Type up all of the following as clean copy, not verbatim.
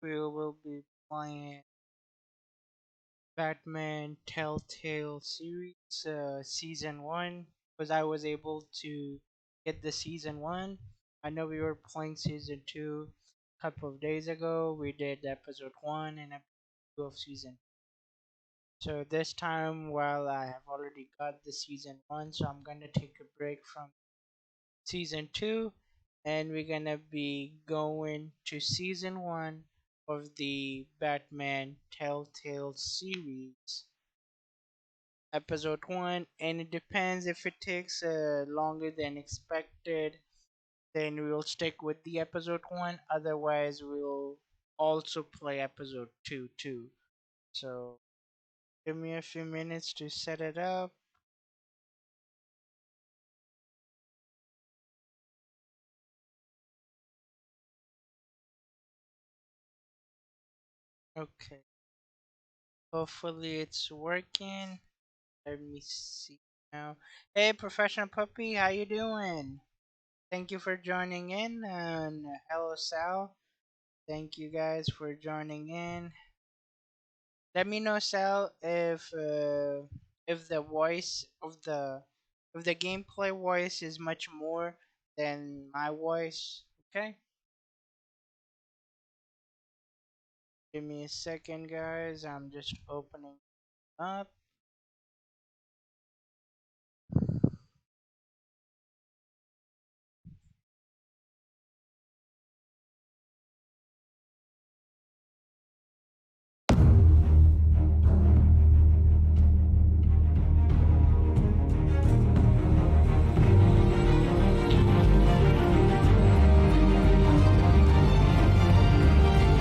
we will be playing Batman Telltale series, season one, because I was able to get the season one. I know we were playing season two a couple of days ago. We did episode one and episode two of season. So this time, while I have already got the season one, so I'm gonna take a break from season two, and we're gonna be going to season one of the Batman Telltale series, episode one. And it depends if it takes longer than expected, then we'll stick with the episode one. Otherwise, we'll also play episode two too. So give me a few minutes to set it up. Okay. Hopefully it's working. Let me see now. Hey, professional puppy, how you doing? Thank you for joining in. And hello, Sal. Thank you guys for joining in. Let me know, Sal, if the voice of the if the gameplay voice is much more than my voice. Okay. Give me a second, guys. I'm just opening up.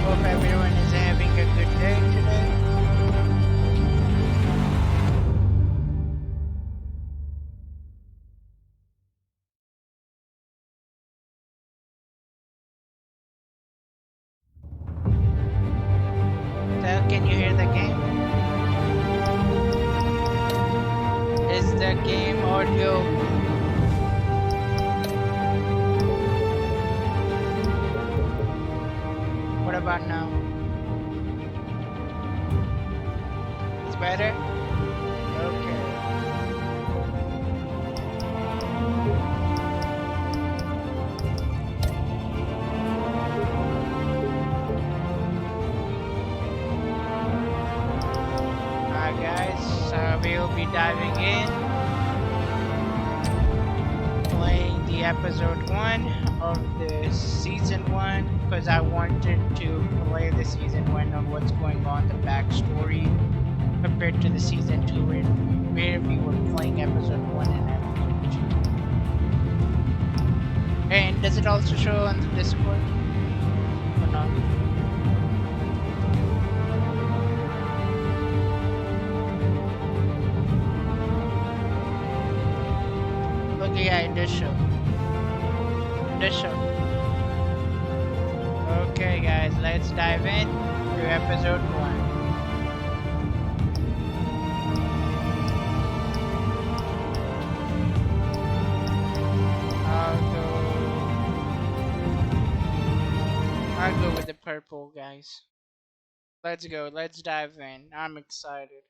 Hope everyone is having a good day today. Sal, can you hear the game? Is the game audio? What about now? It's better? Okay. Alright, guys. We'll be diving in, playing the episode one of the season one, because I wanted to play the season one on what's going on, the backstory, compared to the season two where we were playing episode one and episode two. And does it also show on the Discord or not? Okay, yeah, it does show. It does show. Okay, guys, let's dive in to episode one. I'll go with the purple, guys. Let's go. Let's dive in. I'm excited.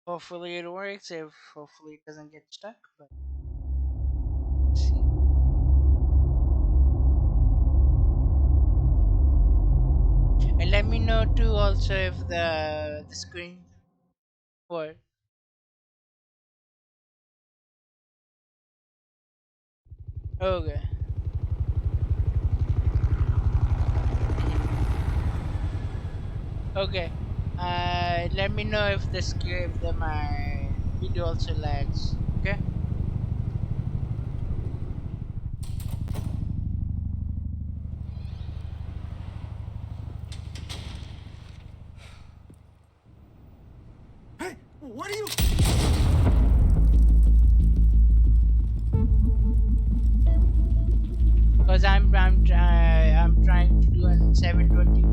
Hopefully it works. If hopefully it doesn't get stuck. But let's see. And let me know too also if the screen what. Okay. Okay. Let me know if the script that my video also lags. Okay. Hey, what are you? Because I'm trying to do on 720.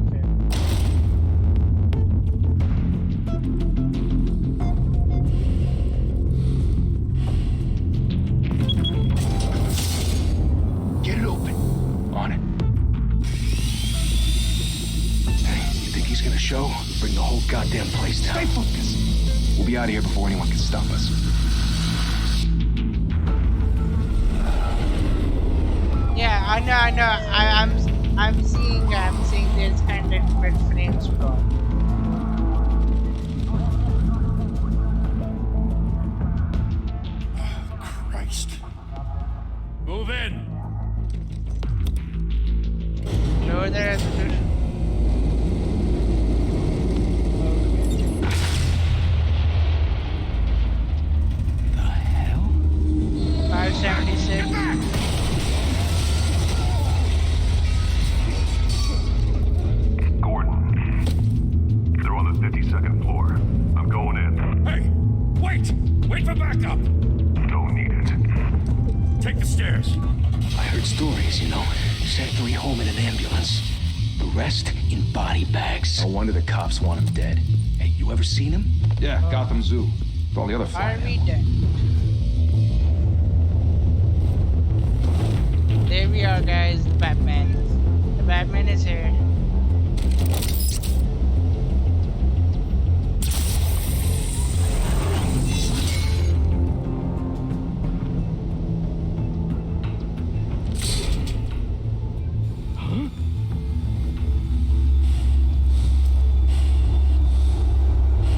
Okay. Get it open. On it. Hey, you think he's gonna show? Bring the whole goddamn place down. Stay focused. We'll be out of here before anyone can stop us. Yeah, I know, I know. I'm seeing there's kind of different frames from. Christ. Move in. No, there's. The hell? 576. Gordon, they're on the 52nd floor. I'm going in. Hey, wait! Wait for backup! Don't need it. Take the stairs. I heard stories, you know. Sent 3 home in an ambulance. The rest in body bags. No wonder the cops want him dead. Hey, you ever seen him? Yeah, Gotham Zoo. With all the other flying Are we animals. done? There we are, guys. The Batman. The Batman is here.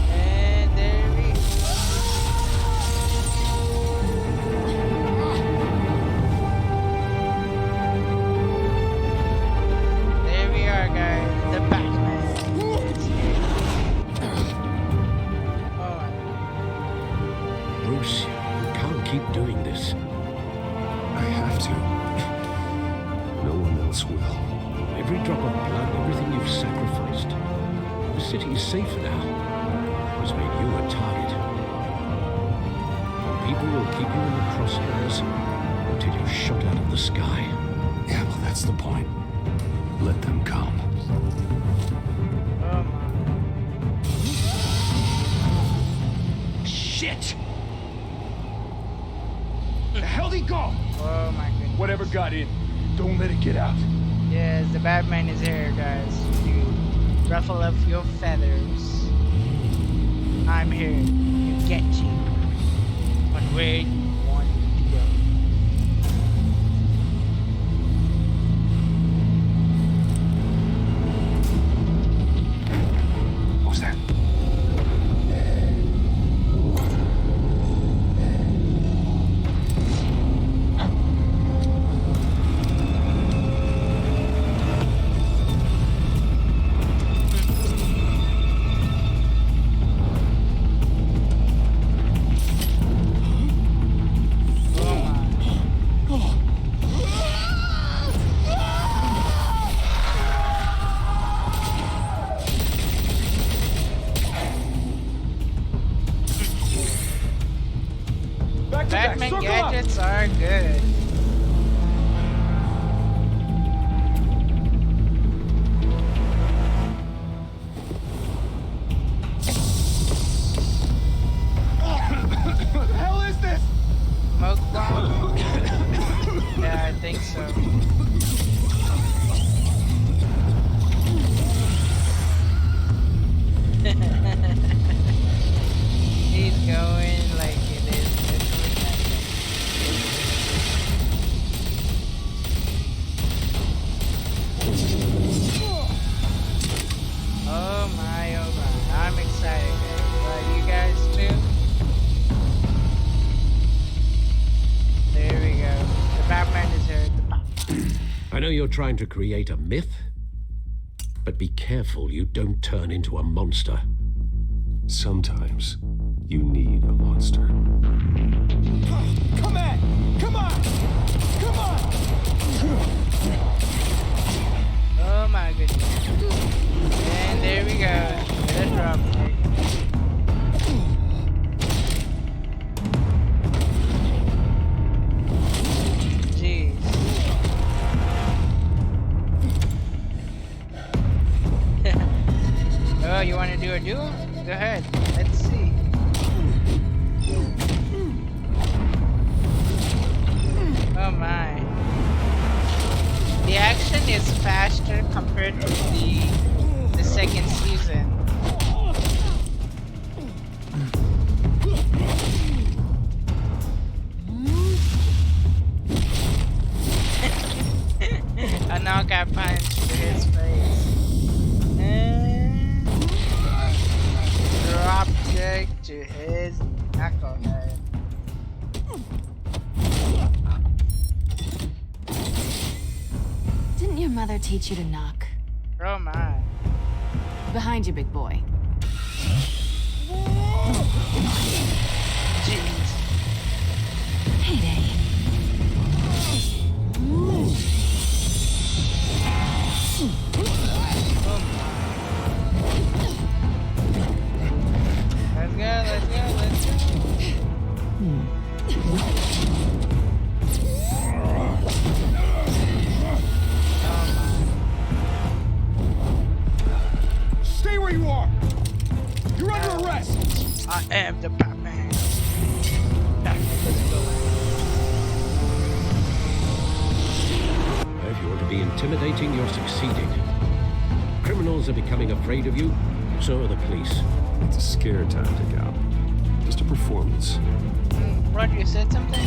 And there we There we are, guys. The Batman is here. Oh, Bruce, you can't keep doing this. I have to. No one else will. Every drop of blood, everything you've sacrificed. The city is safer now. Has made you a target. People will keep you in the crosshairs until you're shot out of the sky. Yeah, well, that's the point. Let them come. oh my. Shit! The hell'd he go? Oh my goodness. Whatever got in, don't let it get out. Yes, the Batman is here, guys. To ruffle up your feathers. I'm here to get you on where you want to go. What was that? Batman gadgets are good. What the hell is this? Smoke bomb? Yeah, I think so. He's going like it is literally nothing. Oh my, I'm excited, guys. Are you guys too? There we go. The Batman is here. The Batman. I know you're trying to create a myth, but be careful you don't turn into a monster. Sometimes you need a monster. Come on! Come on! Come on! Oh my goodness. And there we go. With a drop kick. you do? Go ahead. Let's see. Oh my. The action is faster compared to the second season. A knockout punch to his face. And drop kick to his knucklehead. Didn't your mother teach you to knock? Oh my. Behind you, big boy. Jeez. Heyday. Let's go. Stay where you are! You're under arrest! I am the Batman. If you want to be intimidating, you're succeeding. Criminals are becoming afraid of you, so are the police. It's a scare tactic, Al. Just a performance. Rod, you said something?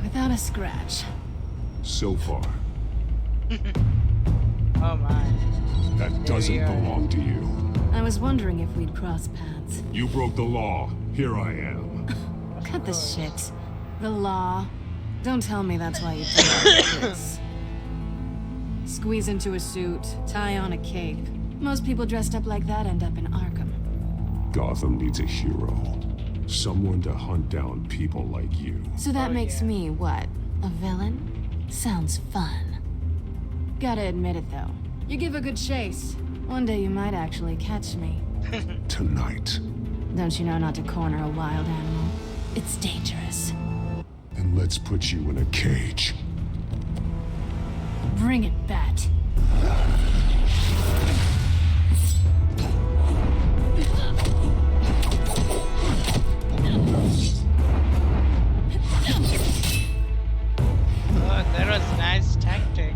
Without a scratch. So far. Oh my. That doesn't we are. belong to you. I was wondering if we'd cross paths. You broke the law. Here I am. Cut the shit. The law. Don't tell me that's why you play like this. Squeeze into a suit, tie on a cape. Most people dressed up like that end up in Arkham. Gotham needs a hero. Someone to hunt down people like you. So that makes me, what, a villain? Sounds fun. Gotta admit it, though. You give a good chase. One day you might actually catch me. Tonight. Don't you know not to corner a wild animal? It's dangerous. And let's put you in a cage. Bring it, Bat. Oh, that was nice tactic.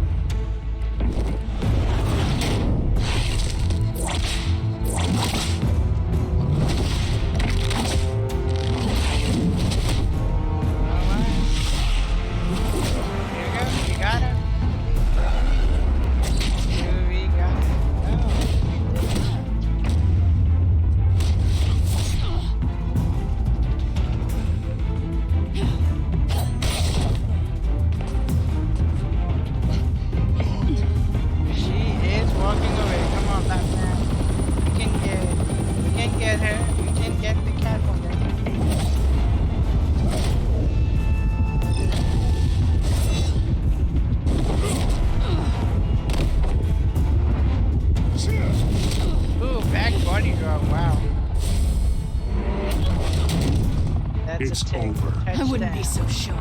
It's over. I wouldn't be so sure.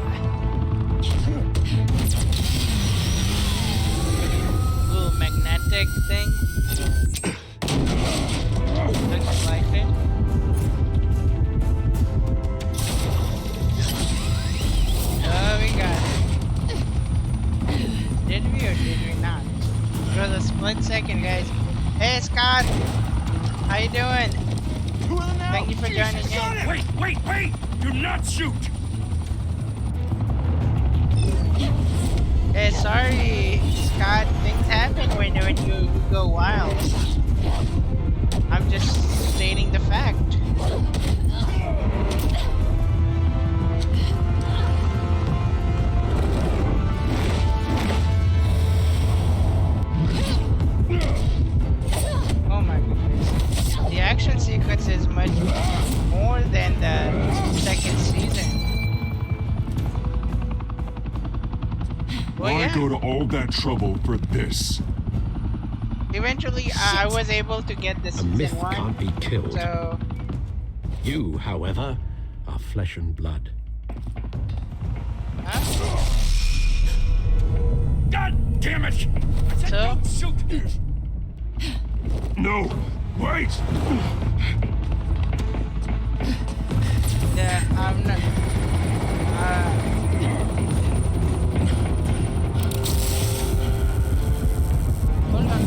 Ooh, magnetic thing. Looks like it. Oh, we got it. Did we or did we not? For the split second, guys. Hey, Scott. How you doing? Thank you for joining in. Wait! Do not shoot! Hey, sorry, Scott. Things happen when you go wild. I'm just stating the fact. Oh my goodness. The action sequence is much more than the second season. Well, Why yeah. go to all that trouble for this? Eventually, I was able to get the A season myth 1. can't be killed. So, You, however, are flesh and blood. God damn it! I said So? don't shoot! No! Wait! Yeah, I'm not. Hold on.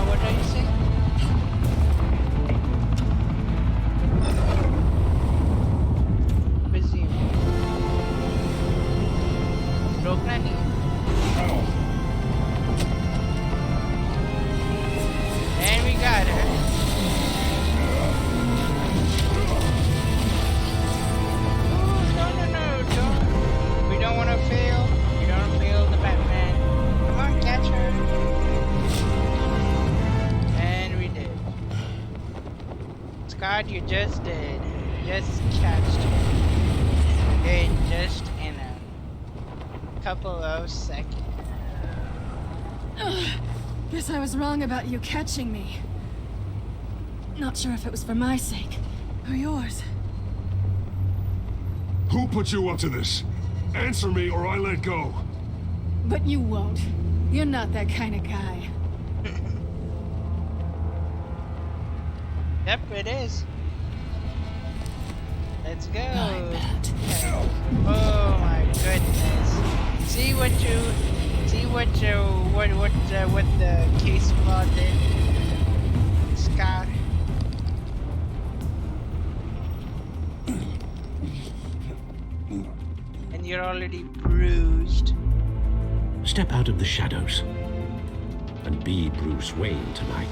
What are you saying? Busy. रोकना नहीं है. And we got her. No, don't. We don't want to fail. We don't fail the Batman. Come on, catch her. And we did. Scott, you just did. Just catched her. In just in a couple of seconds. Guess I was wrong about you catching me. Not sure if it was for my sake or yours. Who put you up to this? Answer me or I let go. But you won't. You're not that kind of guy. Yep, it is. Let's go. My bad. Oh my goodness. See what the case law did, Scott. And you're already bruised. Step out of the shadows and be Bruce Wayne tonight.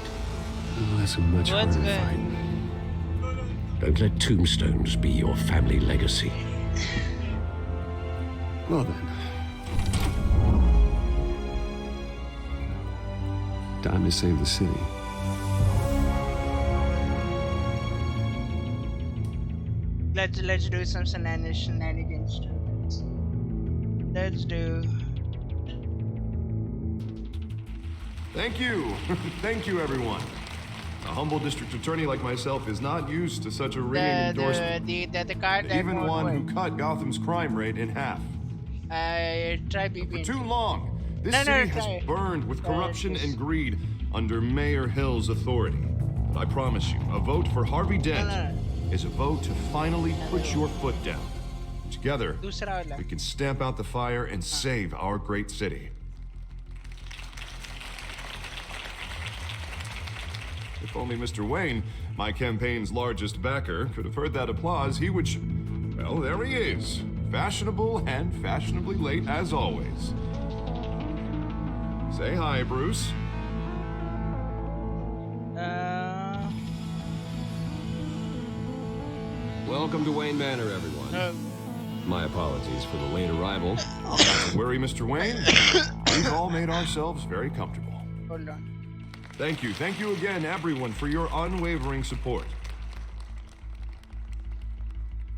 Oh, that's a much What's harder good? fight. Don't let tombstones be your family legacy. Well then. Time to save the city. Let's do some shenanigans. Let's do. Thank you. Thank you, everyone. A humble district attorney like myself is not used to such a ringing endorsement. The card that Even won't one work. who cut Gotham's crime rate in half. Try For BB. too long, this No, city try. has burned with corruption just- and greed under Mayor Hill's authority. But I promise you, a vote for Harvey Dent is a vote to finally put your foot down. Together, दूसरा वाला. we can stamp out the fire and save our great city. If only Mr. Wayne, my campaign's largest backer, could have heard that applause, he would. Well, there he is. Fashionable and fashionably late as always. Say hi, Bruce. Welcome to Wayne Manor, everyone. My apologies for the late arrival. Don't worry, Mr. Wayne. We've all made ourselves very comfortable. Hold on. Thank you again, everyone, for your unwavering support.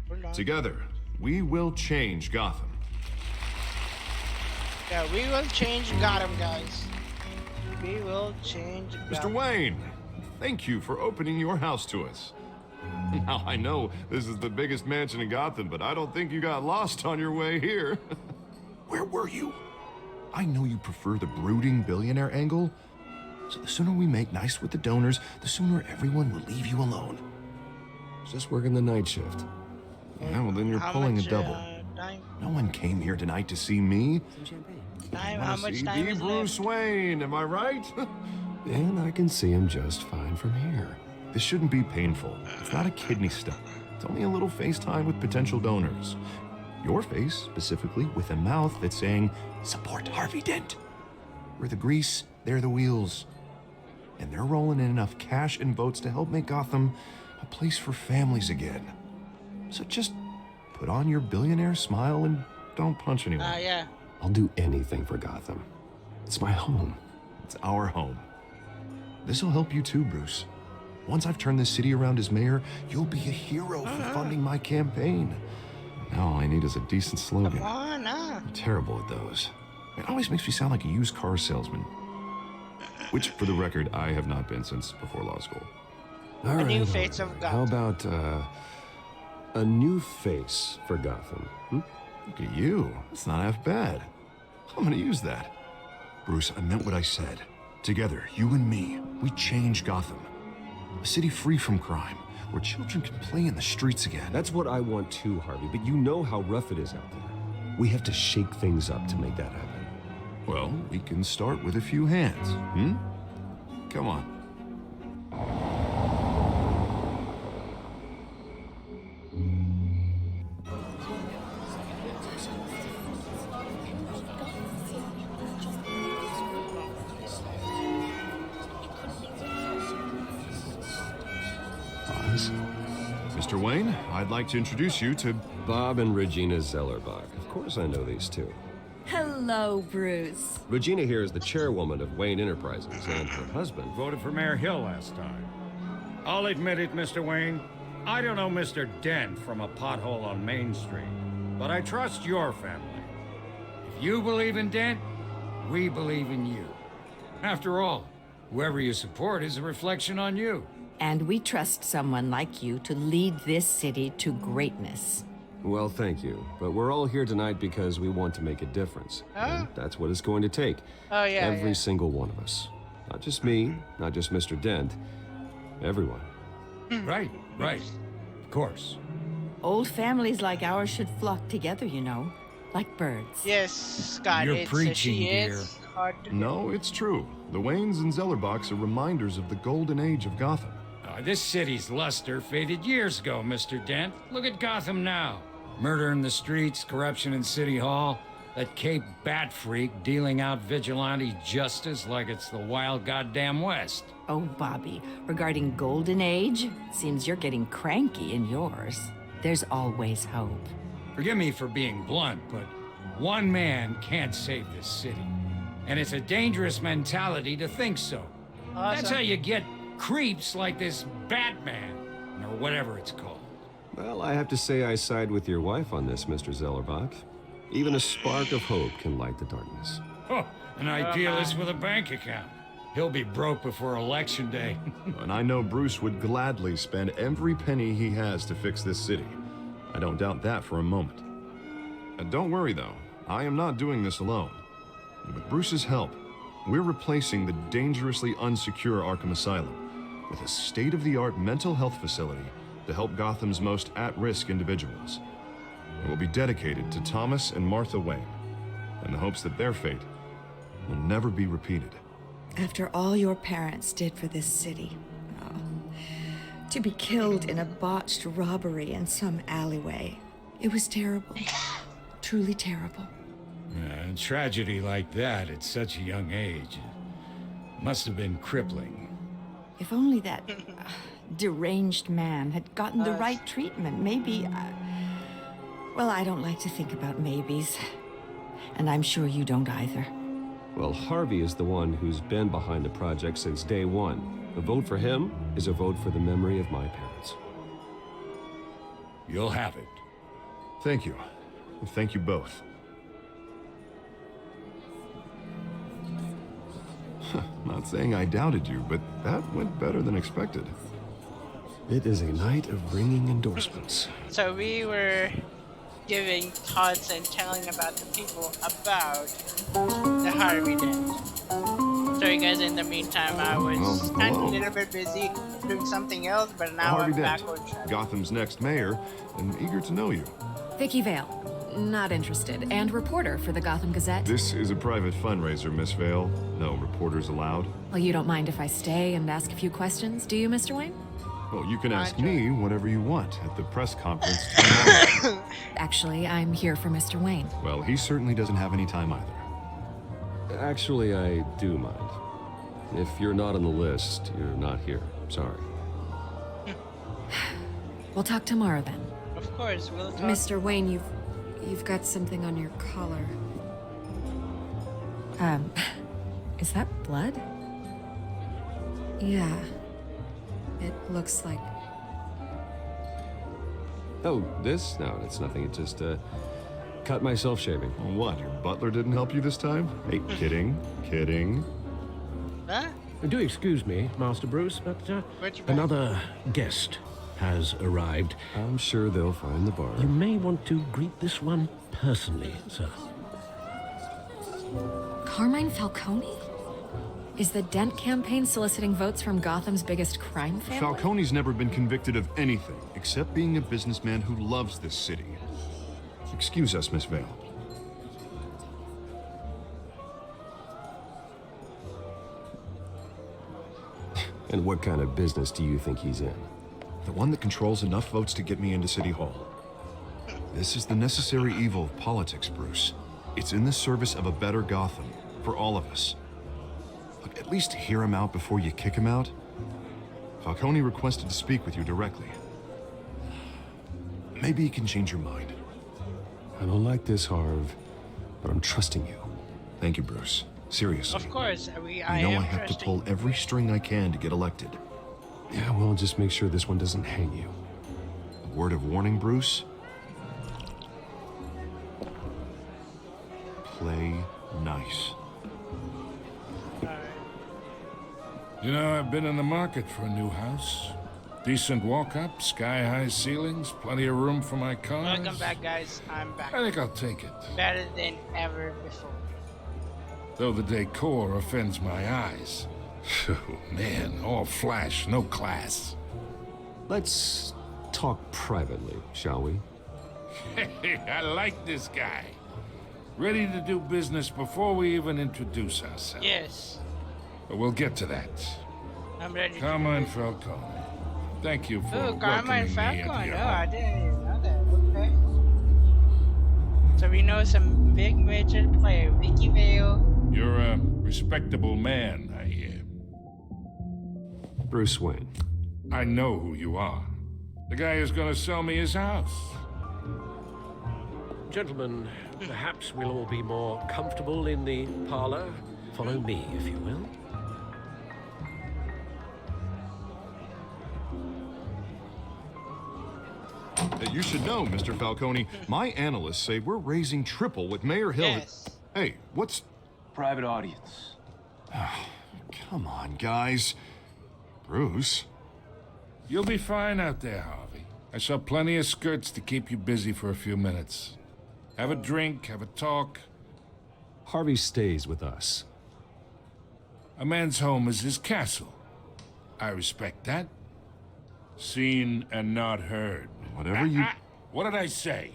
Hold on. Together, we will change Gotham. Yeah, we will change Gotham, guys. We will change Mr. Gotham. Wayne, thank you for opening your house to us. Now, I know this is the biggest mansion in Gotham, but I don't think you got lost on your way here. Where were you? I know you prefer the brooding billionaire angle, so the sooner we make nice with the donors, the sooner everyone will leave you alone. Just working the night shift. Yeah, well, then you're How pulling much, a double. Time? No one came here tonight to see me. Time? I How wanna much see time the is Bruce left? Wayne, am I right? And I can see him just fine from here. This shouldn't be painful. It's not a kidney stone. It's only a little FaceTime with potential donors. Your face, specifically, with a mouth that's saying, support Harvey Dent. We're the grease, they're the wheels. And they're rolling in enough cash and votes to help make Gotham a place for families again. So just put on your billionaire smile and don't punch anyone. Yeah. I'll do anything for Gotham. It's my home. It's our home. This'll help you too, Bruce. Once I've turned this city around as mayor, you'll be a hero for funding my campaign. Now all I need is a decent slogan. Come on, I'm terrible at those. It always makes me sound like a used car salesman. Which, for the record, I have not been since before law school. All A new right, face all of right. God. How about, A new face for Gotham. Look at you. It's not half bad. I'm gonna use that. Bruce, I meant what I said. Together, you and me, we change Gotham. A city free from crime, where children can play in the streets again. That's what I want too, Harvey, but you know how rough it is out there. We have to shake things up to make that happen. Well, we can start with a few hands, Come on. Mr. Wayne, I'd like to introduce you to... Bob and Regina Zellerbach. Of course I know these two. Hello, Bruce. Regina here is the chairwoman of Wayne Enterprises, and her husband... Voted for Mayor Hill last time. I'll admit it, Mr. Wayne. I don't know Mr. Dent from a pothole on Main Street, but I trust your family. If you believe in Dent, we believe in you. After all, whoever you support is a reflection on you. And we trust someone like you to lead this city to greatness. Well, thank you. But we're all here tonight because we want to make a difference. And that's what it's going to take. Every single one of us. Not just me, not just Mr. Dent. Everyone. Right. Of course. Old families like ours should flock together, you know, like birds. Yes, Scott, You're preaching, she dear. is hard to No, it's true. The Waynes and Zellerbachs are reminders of the golden age of Gotham. This city's luster faded years ago, Mr. Dent. Look at Gotham now. Murder in the streets, corruption in City Hall, that Cape Bat freak dealing out vigilante justice like it's the wild goddamn West. Oh, Bobby, regarding Golden Age, seems you're getting cranky in yours. There's always hope. Forgive me for being blunt, but one man can't save this city. And it's a dangerous mentality to think so. Awesome. That's how you get creeps like this Batman, or whatever it's called. Well, I have to say I side with your wife on this, Mr. Zellerbach. Even a spark of hope can light the darkness. Oh, an idealist with a bank account. He'll be broke before Election Day. And I know Bruce would gladly spend every penny he has to fix this city. I don't doubt that for a moment. Don't worry, though. I am not doing this alone. With Bruce's help, we're replacing the dangerously unsecure Arkham Asylum with a state-of-the-art mental health facility to help Gotham's most at-risk individuals. It will be dedicated to Thomas and Martha Wayne, in the hopes that their fate will never be repeated. After all your parents did for this city, to be killed in a botched robbery in some alleyway, it was terrible. Truly terrible. A tragedy like that at such a young age must have been crippling. If only that deranged man had gotten the right treatment, maybe... well, I don't like to think about maybes. And I'm sure you don't either. Well, Harvey is the one who's been behind the project since day one. A vote for him is a vote for the memory of my parents. You'll have it. Thank you. Thank you both. Not saying I doubted you, but that went better than expected. It is a night of ringing endorsements. So we were giving thoughts and telling about the people about the Harvey Dent. Sorry guys, in the meantime I was kind of a little bit busy doing something else, but now Harvey I'm Dent, back on track. Gotham's next mayor, and eager to know you. Vicky Vale. Not interested. And reporter for the Gotham Gazette. This is a private fundraiser, Miss Vale. No reporters allowed. Well, you don't mind if I stay and ask a few questions, do you, Mr. Wayne? Well, you can ask me whatever you want at the press conference tomorrow. Actually, I'm here for Mr. Wayne. Well, he certainly doesn't have any time either. Actually, I do mind. If you're not on the list, you're not here. Sorry. We'll talk tomorrow then. Of course, we'll talk. Mr. Wayne, you've got something on your collar. Is that blood? Yeah. It looks like... Oh, this? No, it's nothing. It just, cut myself shaving. What, your butler didn't help you this time? Hey, kidding. Huh? Do excuse me, Master Bruce, but another guest has arrived. I'm sure they'll find the bar. You may want to greet this one personally, sir. Carmine Falcone? Is the Dent campaign soliciting votes from Gotham's biggest crime family? Falcone's never been convicted of anything except being a businessman who loves this city. Excuse us, Miss Vale. And what kind of business do you think he's in? The one that controls enough votes to get me into City Hall. This is the necessary evil of politics, Bruce. It's in the service of a better Gotham, for all of us. Look, at least hear him out before you kick him out. Falcone requested to speak with you directly. Maybe he can change your mind. I don't like this, Harv, but I'm trusting you. Thank you, Bruce. Seriously. Of course, I have to pull every string I can to get elected. Yeah, well, just make sure this one doesn't hang you. A word of warning, Bruce? Play nice. You know, I've been in the market for a new house. Decent walk-up, sky-high ceilings, plenty of room for my cars. Welcome back, guys. I'm back. I think I'll take it. Better than ever before. Though the decor offends my eyes. Oh, man, all flash, no class. Let's talk privately, shall we? Hey, I like this guy. Ready to do business before we even introduce ourselves. Yes. But we'll get to that. I'm ready. Carmine Falcone. Thank you for Carmine welcoming me into your Falcone. Oh, home. I didn't even know that. Okay. So we know some big major player, Vicky Vale. You're a respectable man, I hear. Bruce Wayne. I know who you are. The guy who's gonna sell me his house. Gentlemen, perhaps we'll all be more comfortable in the parlor. Follow me, if you will. You should know, Mr. Falcone, my analysts say we're raising triple what Mayor Hill... Yes. Hey, what's... Private audience. Come on, guys. Bruce? You'll be fine out there, Harvey. I saw plenty of skirts to keep you busy for a few minutes. Have a drink, have a talk. Harvey stays with us. A man's home is his castle. I respect that. Seen and not heard. Whatever you... What did I say?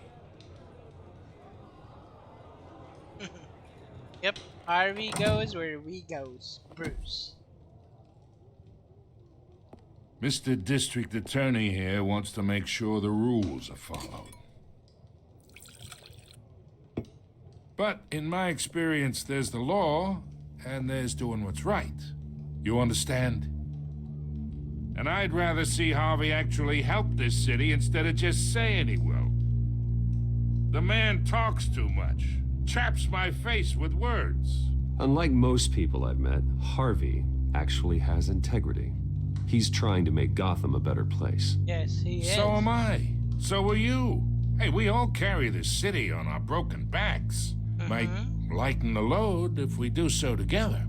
Yep. Harvey goes where we goes. Bruce. Mr. District Attorney here wants to make sure the rules are followed. But in my experience, there's the law, and there's doing what's right. You understand? And I'd rather see Harvey actually help this city instead of just saying he will. The man talks too much, chaps my face with words. Unlike most people I've met, Harvey actually has integrity. He's trying to make Gotham a better place. Yes, he is. So am I. So are you. Hey, we all carry this city on our broken backs. Might lighten the load if we do so together.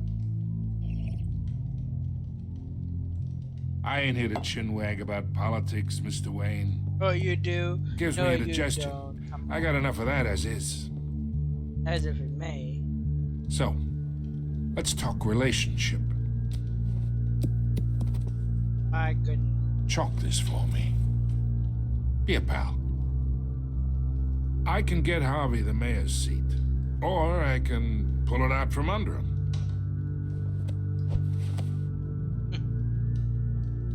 I ain't here to chinwag about politics, Mr. Wayne. Oh, you do? Gives no, me you indigestion. Don't. I got enough of that as is. As if it may. So, let's talk relationship. My goodness. Chalk this for me. Be a pal. I can get Harvey the mayor's seat, or I can pull it out from under him.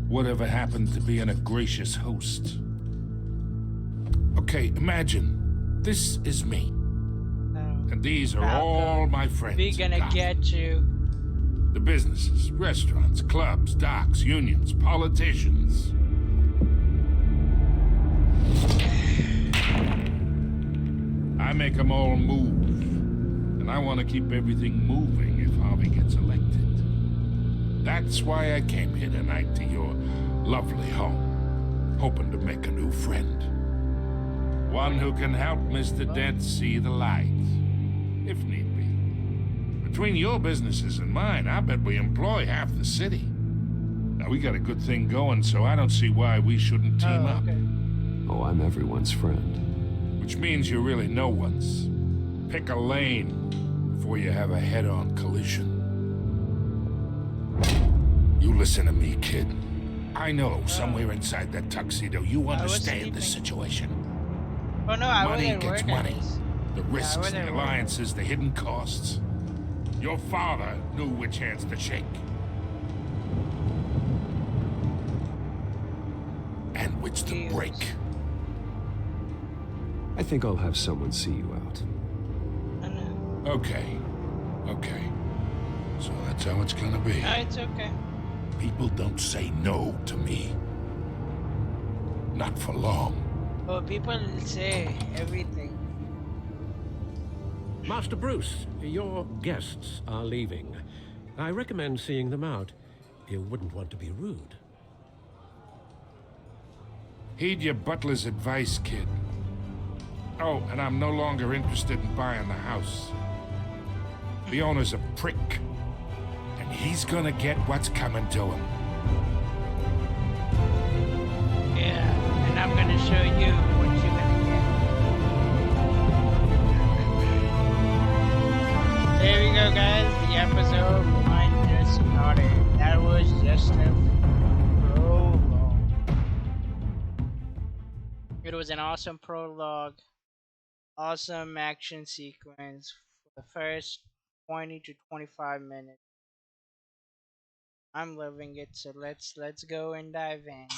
Whatever happened to being a gracious host? Okay, imagine this is me. And these are all my friends. We're gonna get you. The businesses, restaurants, clubs, docks, unions, politicians. I make them all move. And I want to keep everything moving if Harvey gets elected. That's why I came here tonight to your lovely home, hoping to make a new friend. One who can help Mr. Dent see the light, if need be. Between your businesses and mine, I bet we employ half the city. Now, we got a good thing going, so I don't see why we shouldn't team up. Okay. Oh, I'm everyone's friend. Which means you're really no one's. Pick a lane before you have a head-on collision. You listen to me, kid. I know somewhere inside that tuxedo you understand the situation. Oh no, I Money wasn't gets working. money. The risks, the alliances, the hidden costs. Your father knew which hands to shake. And which to break. I think I'll have someone see you out. Okay. Okay. So that's how it's gonna be. No, it's okay. People don't say no to me. Not for long. Oh, people say everything. Master Bruce, your guests are leaving. I recommend seeing them out. You wouldn't want to be rude. Heed your butler's advice, kid. Oh, and I'm no longer interested in buying the house. The owner's a prick. And he's gonna get what's coming to him. Yeah, and I'm gonna show you what you're gonna get. There we go, guys. The episode 1 just started. That was just a prologue. It was an awesome prologue. Awesome action sequence for the first 20 to 25 minutes. I'm loving it, so let's go and dive in.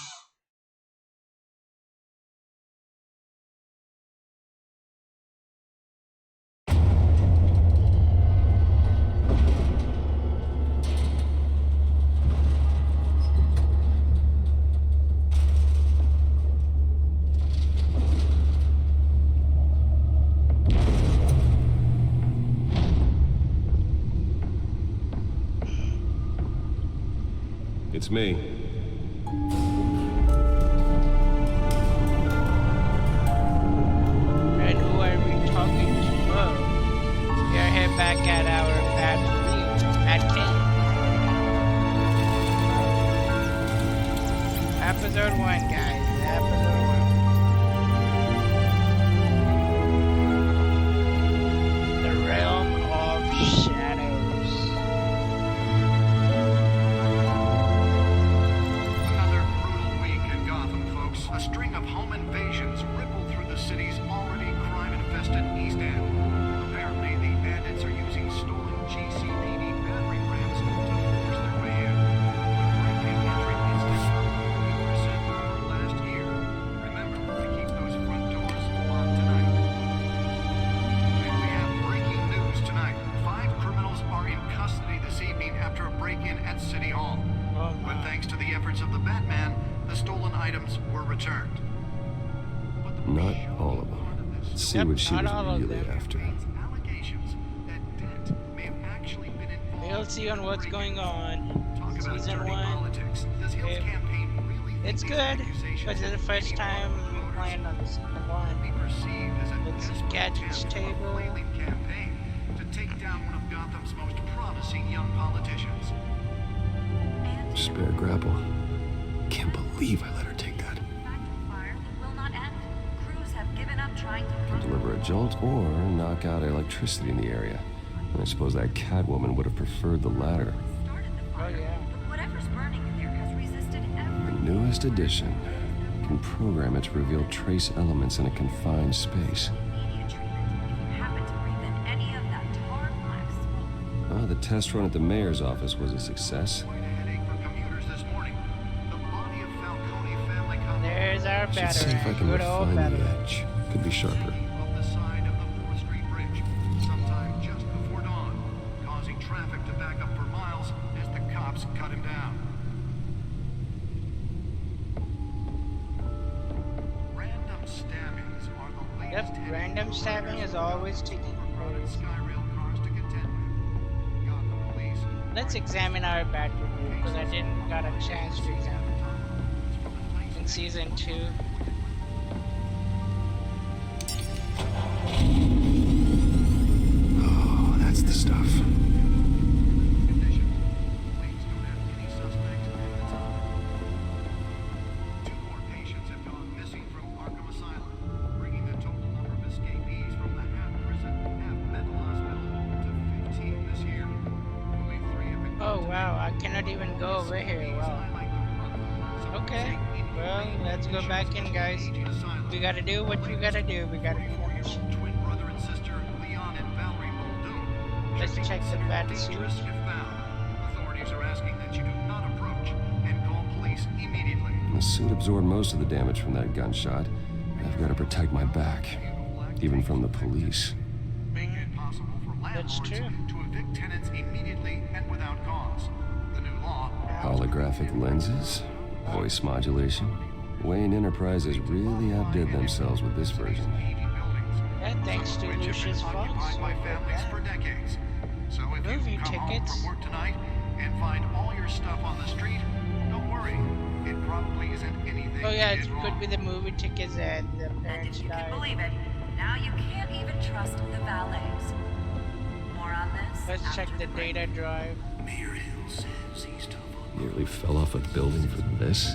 It's me. And who are we talking to? Oh, we are here back at our bad lead, at King. Episode 1, guys. Episode 1. The Realm of Shadows. Another brutal week in Gotham, folks. A string of home invasions rippled through the city's already crime-infested East End. Apparently, the bandits are using stolen GCPD battering rams to force their way in. Breaking entry instant percent last year. Remember to keep those front doors locked tonight. And we have breaking news tonight. 5 criminals are in custody this evening after a break-in at City Hall. But thanks to the efforts of the Batman, the stolen items were returned. Not all of them. Let's see what she was really after. We'll see on what's going on. Season 1. It's good, but it's the first time playing on the season 1. It's Gadget's Table. To take down one of Gotham's most promising young politicians. Spare grapple. Can't believe I let her take that. Can deliver a jolt or knock out electricity in the area. And I suppose that Catwoman would have preferred the latter. Oh yeah. The newest edition can program it to reveal trace elements in a confined space. The test run at the mayor's office was a success. There's our Should battery. see if I can Good old refine battery. the edge. Could be sharper. Sometime just before dawn, causing traffic to back up for miles as the cops cut him down. Random stabbings are the latest. Yep, random stabbing is always taking place. Let's examine our battery because I didn't got a chance to examine it in season 2. Oh, that's the stuff. go over here. Wow. Okay. Well, let's go back in, guys. We gotta do what we gotta do. We gotta finish. Twin brother and sister Leon and Valerie Muldoon. Let's check the bat suit. Authorities are asking that you do not approach and call police immediately. The suit absorbed most of the damage from that gunshot. I've got to protect my back, even from the police. Making it possible for landlords to evict tenants immediately and without cause. The new law. Holographic lenses, voice modulation. Wayne Enterprises really outdid themselves with this version. Yeah, thanks to Lucius Fox. By families for decades. So if Movie you come tickets. home from work tonight and find all your stuff on the street, don't worry. It probably isn't anything. Oh yeah, you it did could wrong. be the movie tickets and the parents If you can died. believe it, now you can't even trust the valets. More on this. Let's check the data drive. Mayor Hill says he's tough on Nearly fell off a building for this.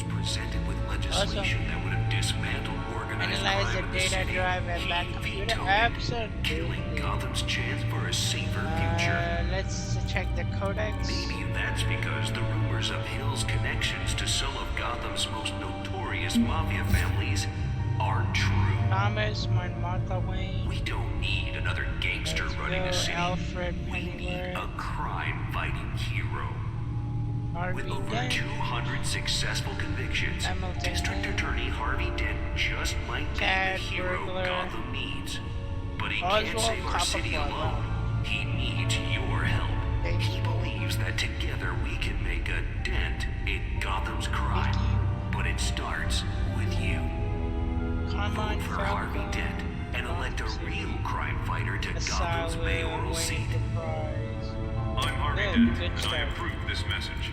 presented with legislation that would have dismantled organized Analyze crime the in the data city. drive and back computer. Absolutely. Killing Gotham's chance for a safer future. Let's check the codex. Maybe that's because the rumors of Hill's connections to some of Gotham's most notorious mafia families aren't true. Thomas, Martha Wayne. We don't need another gangster running the city. Alfred We need a crime-fighting hero. With over 200 successful convictions, District Attorney Harvey Dent just might be the hero Gotham needs. But he can't save our city alone. He needs your help. He believes that together we can make a dent in Gotham's crime. But it starts with you. Vote for Harvey Dent and elect a real crime fighter to Gotham's mayoral seat. I'm Harvey Dent, and I approve this message.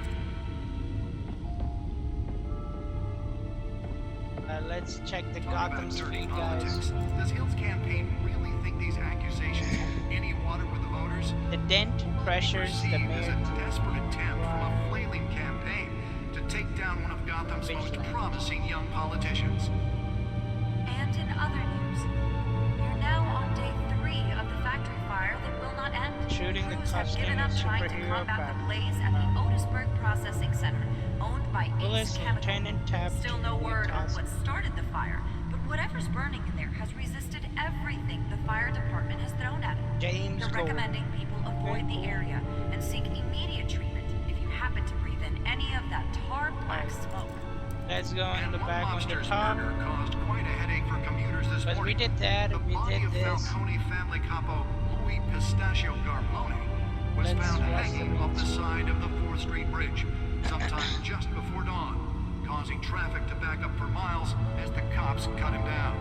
Let's check the Gotham Street, guys. Does Hill's campaign really think these accusations hold any water with the voters? The dent pressures the Perceived as mayor a desperate attempt from a flailing campaign to take down one of Gotham's most promising young politicians. And in other news, we're now on day 3 of the factory fire that will not end. Shooting the Crews have costume given up trying to superhero combat crap. the blaze at the Otisburg Processing Center, owned by Willis Ace Chemical. Lieutenant Taft. Still no word on what started the fire, but whatever's burning in there has resisted everything the fire department has thrown at it. James They're recommending people avoid the area and seek immediate treatment if you happen to breathe in any of that tar black smoke. Let's go on the back on the Lobster's top. murder caused quite a headache for commuters this But morning. we did that, The we body did of this. Falcone family capo Louis Pistachio Garmone was Let's found watch hanging the off the video. side of the 4th Street Bridge sometime just before dawn, causing traffic to back up for miles as the cops cut him down.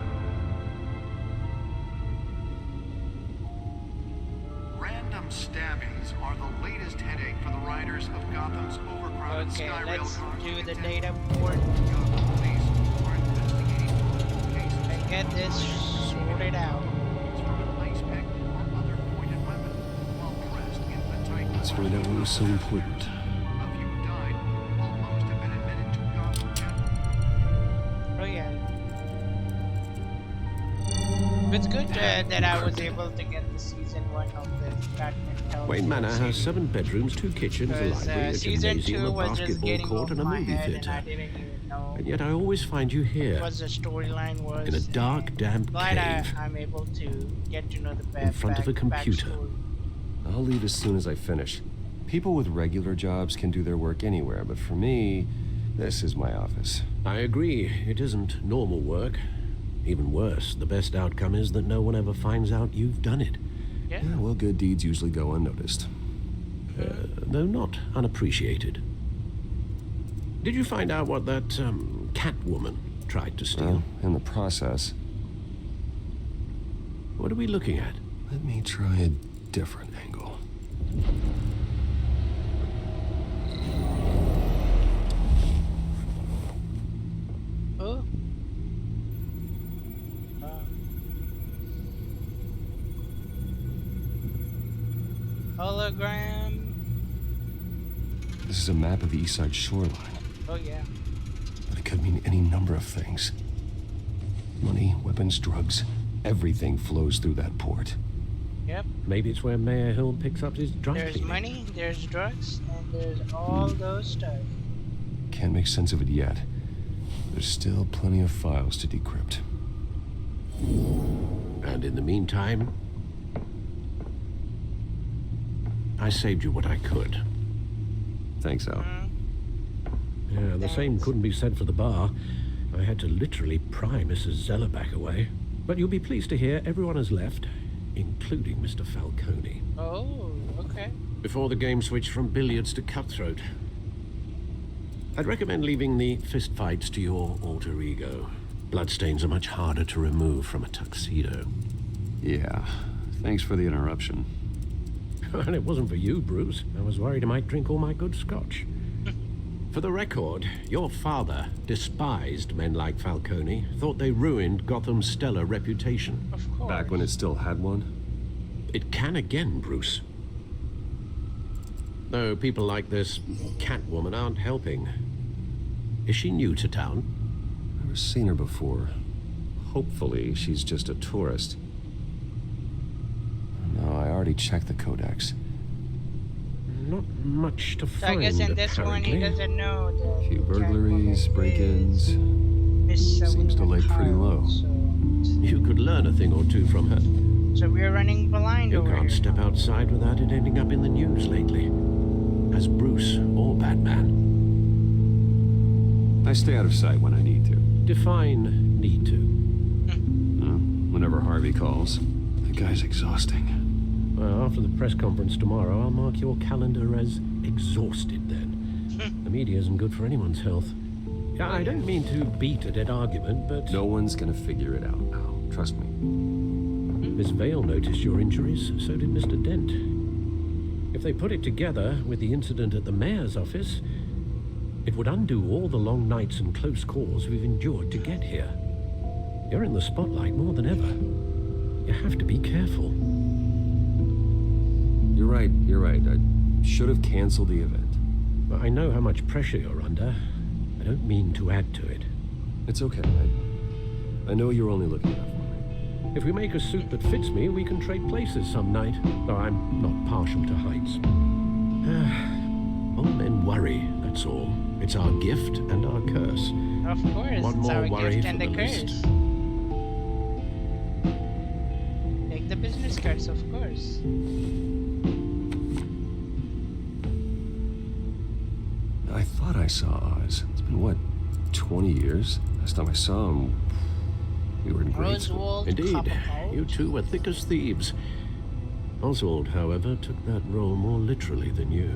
Random stabbings are the latest headache for the riders of Gotham's overcrowded Okay, Skyrail let's cars. do the data port and get this sorted out. Let's find out what was so important. Oh yeah. It's good that I was able to get the season 1 of the Batman Telltale Wayne Manor has series. 7 bedrooms, 2 kitchens, a Because library, a season gymnasium, 2 a was just basketball getting court, over and a my movie head and I theater. didn't even know And yet I always find you here, what the storyline was. in a dark, damp Glad cave, I'm able to get to know the in front of a computer. backstory. I'll leave as soon as I finish. People with regular jobs can do their work anywhere, but for me, this is my office. I agree, it isn't normal work. Even worse, the best outcome is that no one ever finds out you've done it. Yeah. Well, good deeds usually go unnoticed. Though not unappreciated. Did you find out what that, cat woman tried to steal? In the process. What are we looking at? Let me try a different angle. Oh. Hologram. This is a map of the East Side shoreline, Oh yeah. but it could mean any number of things. Money, weapons, drugs, everything flows through that port. Yep. Maybe it's where Mayor Hill picks up his dry There's cleaning. money, there's drugs, and there's all those stuff. Can't make sense of it yet. There's still plenty of files to decrypt. And in the meantime, I saved you what I could. Thanks, Al. Yeah, the same couldn't be said for the bar. I had to literally pry Mrs. Zeller back away. But you'll be pleased to hear everyone has left, including Mr. Falcone. Oh, okay. Before the game switched from billiards to cutthroat. I'd recommend leaving the fistfights to your alter ego. Bloodstains are much harder to remove from a tuxedo. Yeah, thanks for the interruption. And it wasn't for you, Bruce. I was worried I might drink all my good scotch. For the record, your father despised men like Falcone, thought they ruined Gotham's stellar reputation. Of course. Back when it still had one? It can again, Bruce. Though people like this Catwoman aren't helping. Is she new to town? Never seen her before. Hopefully, she's just a tourist. No, I already checked the codex. Not much to So find, I guess in this one he apparently. doesn't know that. A few burglaries, break-ins. Seems to lay pretty low. You could learn a thing or two from her. So we're running blind You over can't here. step outside without it ending up in the news lately. As Bruce or Batman. I stay out of sight when I need to. Define need to. Whenever Harvey calls. The guy's exhausting. Well, after the press conference tomorrow, I'll mark your calendar as exhausted then. The media isn't good for anyone's health. Yeah, I don't mean to beat a dead argument, but... No one's gonna figure it out, Al. Trust me. Miss Vale noticed your injuries, so did Mr. Dent. If they put it together with the incident at the mayor's office, it would undo all the long nights and close calls we've endured to get here. You're in the spotlight more than ever. You have to be careful. You're right. I should have canceled the event. But I know how much pressure you're under. I don't mean to add to it. It's okay. I know you're only looking out for me. If we make a suit that fits me, we can trade places some night. Though I'm not partial to heights. All men worry, that's all. It's our gift and our curse. Of course, One it's more our worry gift for and the the list. curse. Take the business cards, of course. I thought I saw Oz. It's been, what, 20 years? Last time I saw him, we were in grade school. Oswald Indeed, Cobblepot. you two were thick as thieves. Oswald, however, took that role more literally than you.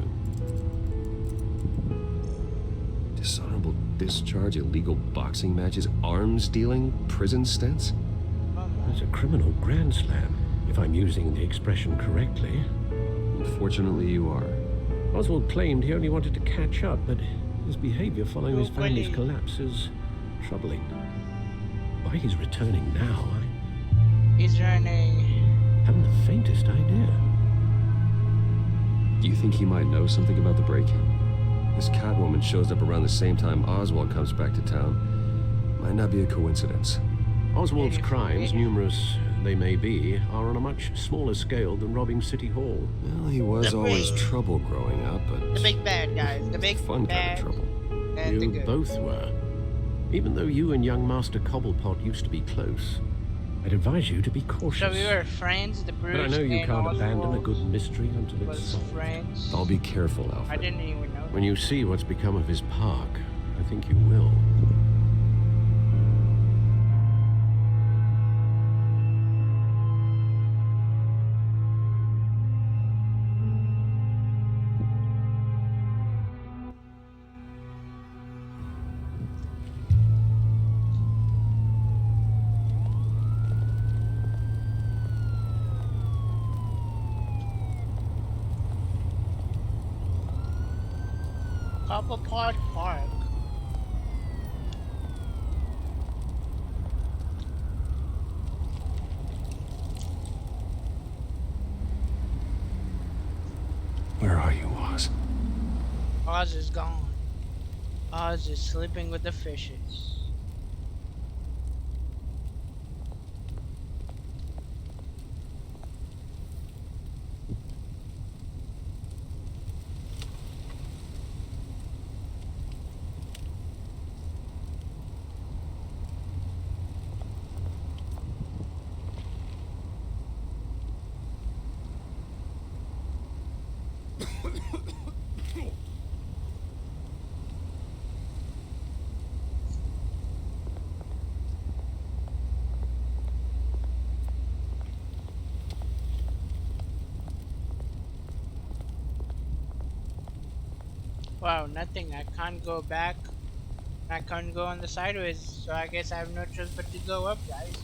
Dishonorable discharge, illegal boxing matches, arms dealing, prison stints? That's a criminal grand slam, if I'm using the expression correctly. Unfortunately, you are. Oswald claimed he only wanted to catch up, but his behavior following his family's collapse is troubling. Why he's returning now, He's running. I haven't the faintest idea. Do you think he might know something about the break-in? This Catwoman shows up around the same time Oswald comes back to town. Might not be a coincidence. Oswald's crimes, numerous they may be, are on a much smaller scale than robbing City Hall. Well, he was always trouble growing up, but... The big bad guys. The big fun bad kind of trouble. and the You good. both were. Even though you and young Master Cobblepot used to be close, I'd advise you to be cautious. So we were friends, the Bruce But I know you and can't Oswald abandon a good mystery until it's was solved. friends. I'll be careful, I Alfred. didn't even know. When you see what's become of his park, I think you will. Cobblepot Park. Where are you, Oz? Oz is gone. Oz is sleeping with the fishes. Wow, nothing. I can't go back. I can't go on the sideways, so I guess I have no choice but to go up, guys.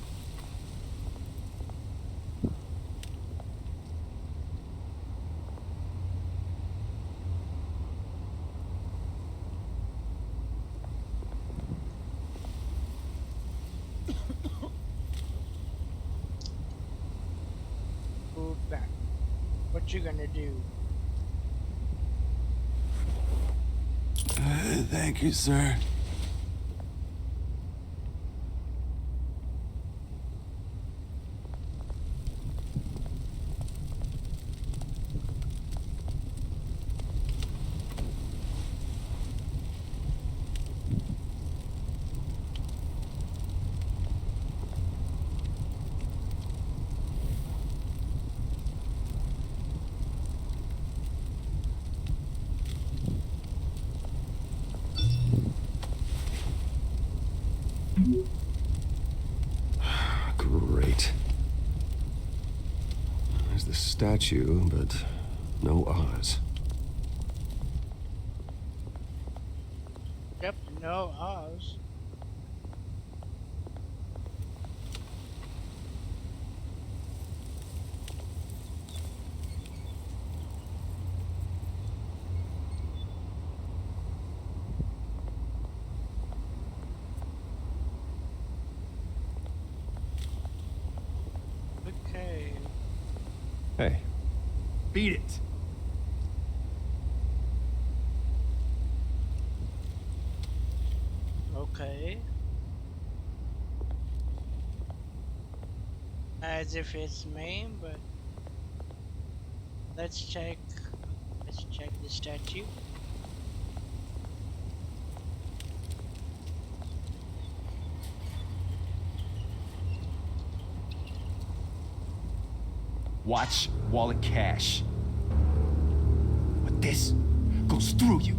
Move back. What you gonna do? Thank you, sir. Great. There's the statue, but no Oz. Yep, no Oz. Okay. Hey. Beat it. Okay. As if it's me, but let's check the statue. Watch wallet cash. But this goes through you.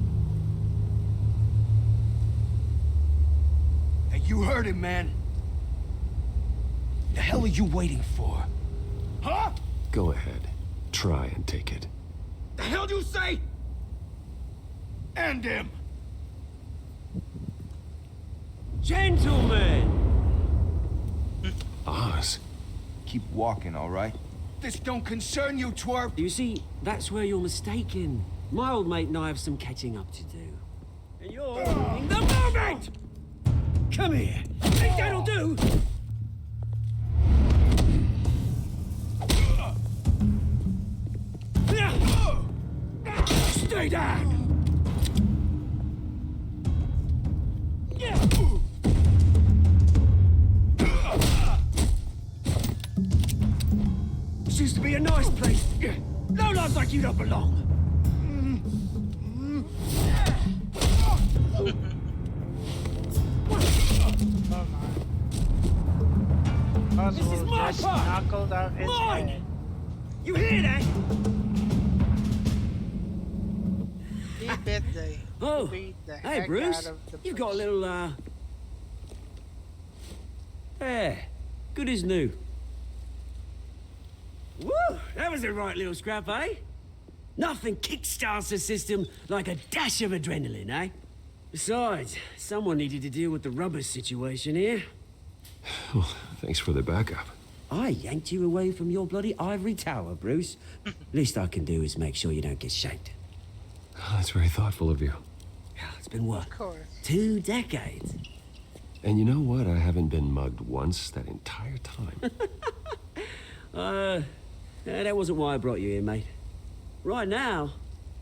Hey, you heard it, man. The hell are you waiting for? Huh? Go ahead. Try and take it. The hell do you say? End him! Gentlemen! Oz. Keep walking, all right? This don't concern you, twerp! You see, that's where you're mistaken. My old mate and I have some catching up to do. And you're ruining the moment! Come here. Think that'll do? Stay down! This used to be a nice place. No lads like you don't belong. This is my part! Knuckled out his Mine! head. You hear that? He bit the, Oh, beat the hey heck Bruce, out of the you've got a little, yeah, good as new. Woo, that was a right little scrap, eh? Nothing kickstarts the system like a dash of adrenaline, eh? Besides, someone needed to deal with the rubber situation here. Well, thanks for the backup. I yanked you away from your bloody ivory tower, Bruce. Least I can do is make sure you don't get shanked. Oh, that's very thoughtful of you. It's been what? Of course. 2 decades. And you know what? I haven't been mugged once that entire time. That wasn't why I brought you here, mate. Right now,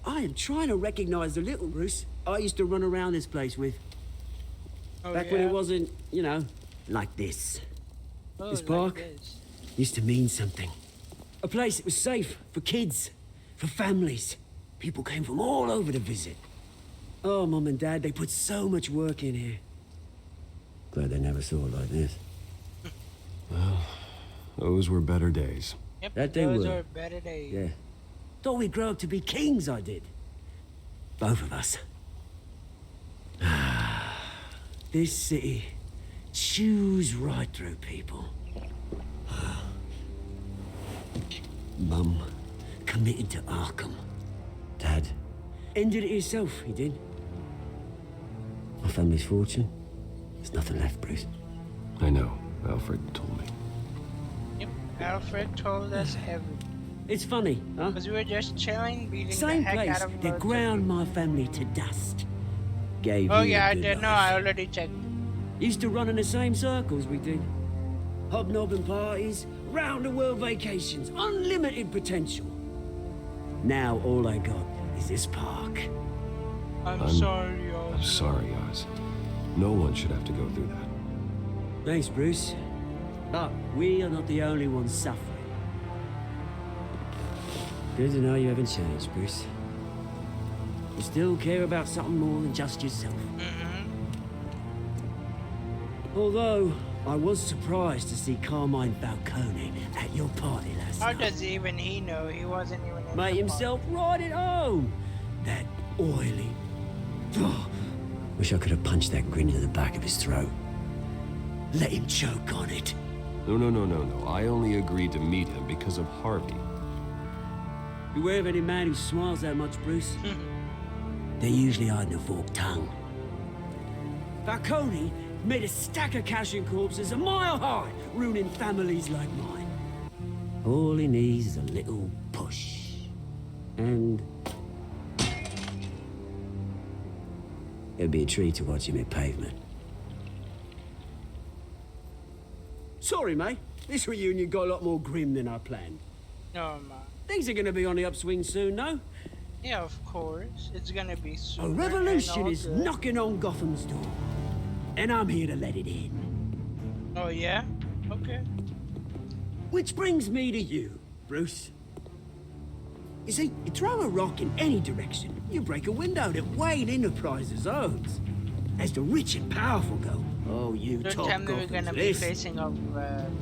I am trying to recognize the little Bruce I used to run around this place with. Oh, Back when it wasn't, you know, like this. Oh, This like park this. used to mean something. A place that was safe for kids, for families. People came from all over to visit. Oh, Mum and Dad, they put so much work in here. Glad they never saw it like this. Well, those were better days. Yep, That they those were. are better days. Yeah. Thought we'd grow up to be kings, I did. Both of us. This city chews right through people. Mum committed to Arkham. Dad Ended it himself, he did. My family's fortune. There's nothing left, Bruce. I know. Alfred told me. Yep, Alfred told us everything. It's funny, huh? Because we were just chilling, beating Same the heck place out of that ground my family to dust. Gave Oh you yeah, a I good did. No, life. I already checked. Used to run in the same circles we did. Hobnobbing parties, round-the-world vacations, unlimited potential. Now all I got is this park. I'm sorry, Oz. I'm sorry, Oz. No one should have to go through that. Thanks, Bruce. But we are not the only ones suffering. Good to know you haven't changed, Bruce. You still care about something more than just yourself. Although, I was surprised to see Carmine Falcone at your party last How night. does even he know? He wasn't even in Made the himself right at home. That oily... Oh, wish I could have punched that grin into the back of his throat. Let him choke on it. No. I only agreed to meet him because of Harvey. Beware of any man who smiles that much, Bruce. They're usually hiding a forked tongue. Falcone made a stack of cashing corpses a mile high, ruining families like mine. All he needs is a little push. And... it'd be a treat to watch him hit pavement. Sorry, mate. This reunion got a lot more grim than I planned. No, man. Things are gonna be on the upswing soon, no? Yeah, of course. It's gonna be super. A revolution is knocking on Gotham's door. And I'm here to let it in. Oh, yeah? Okay. Which brings me to you, Bruce. You see, you throw a rock in any direction, you break a window that Wayne Enterprises owns. As the rich and powerful go, oh, you Don't talk tell me we're Gotham's gonna be list. facing a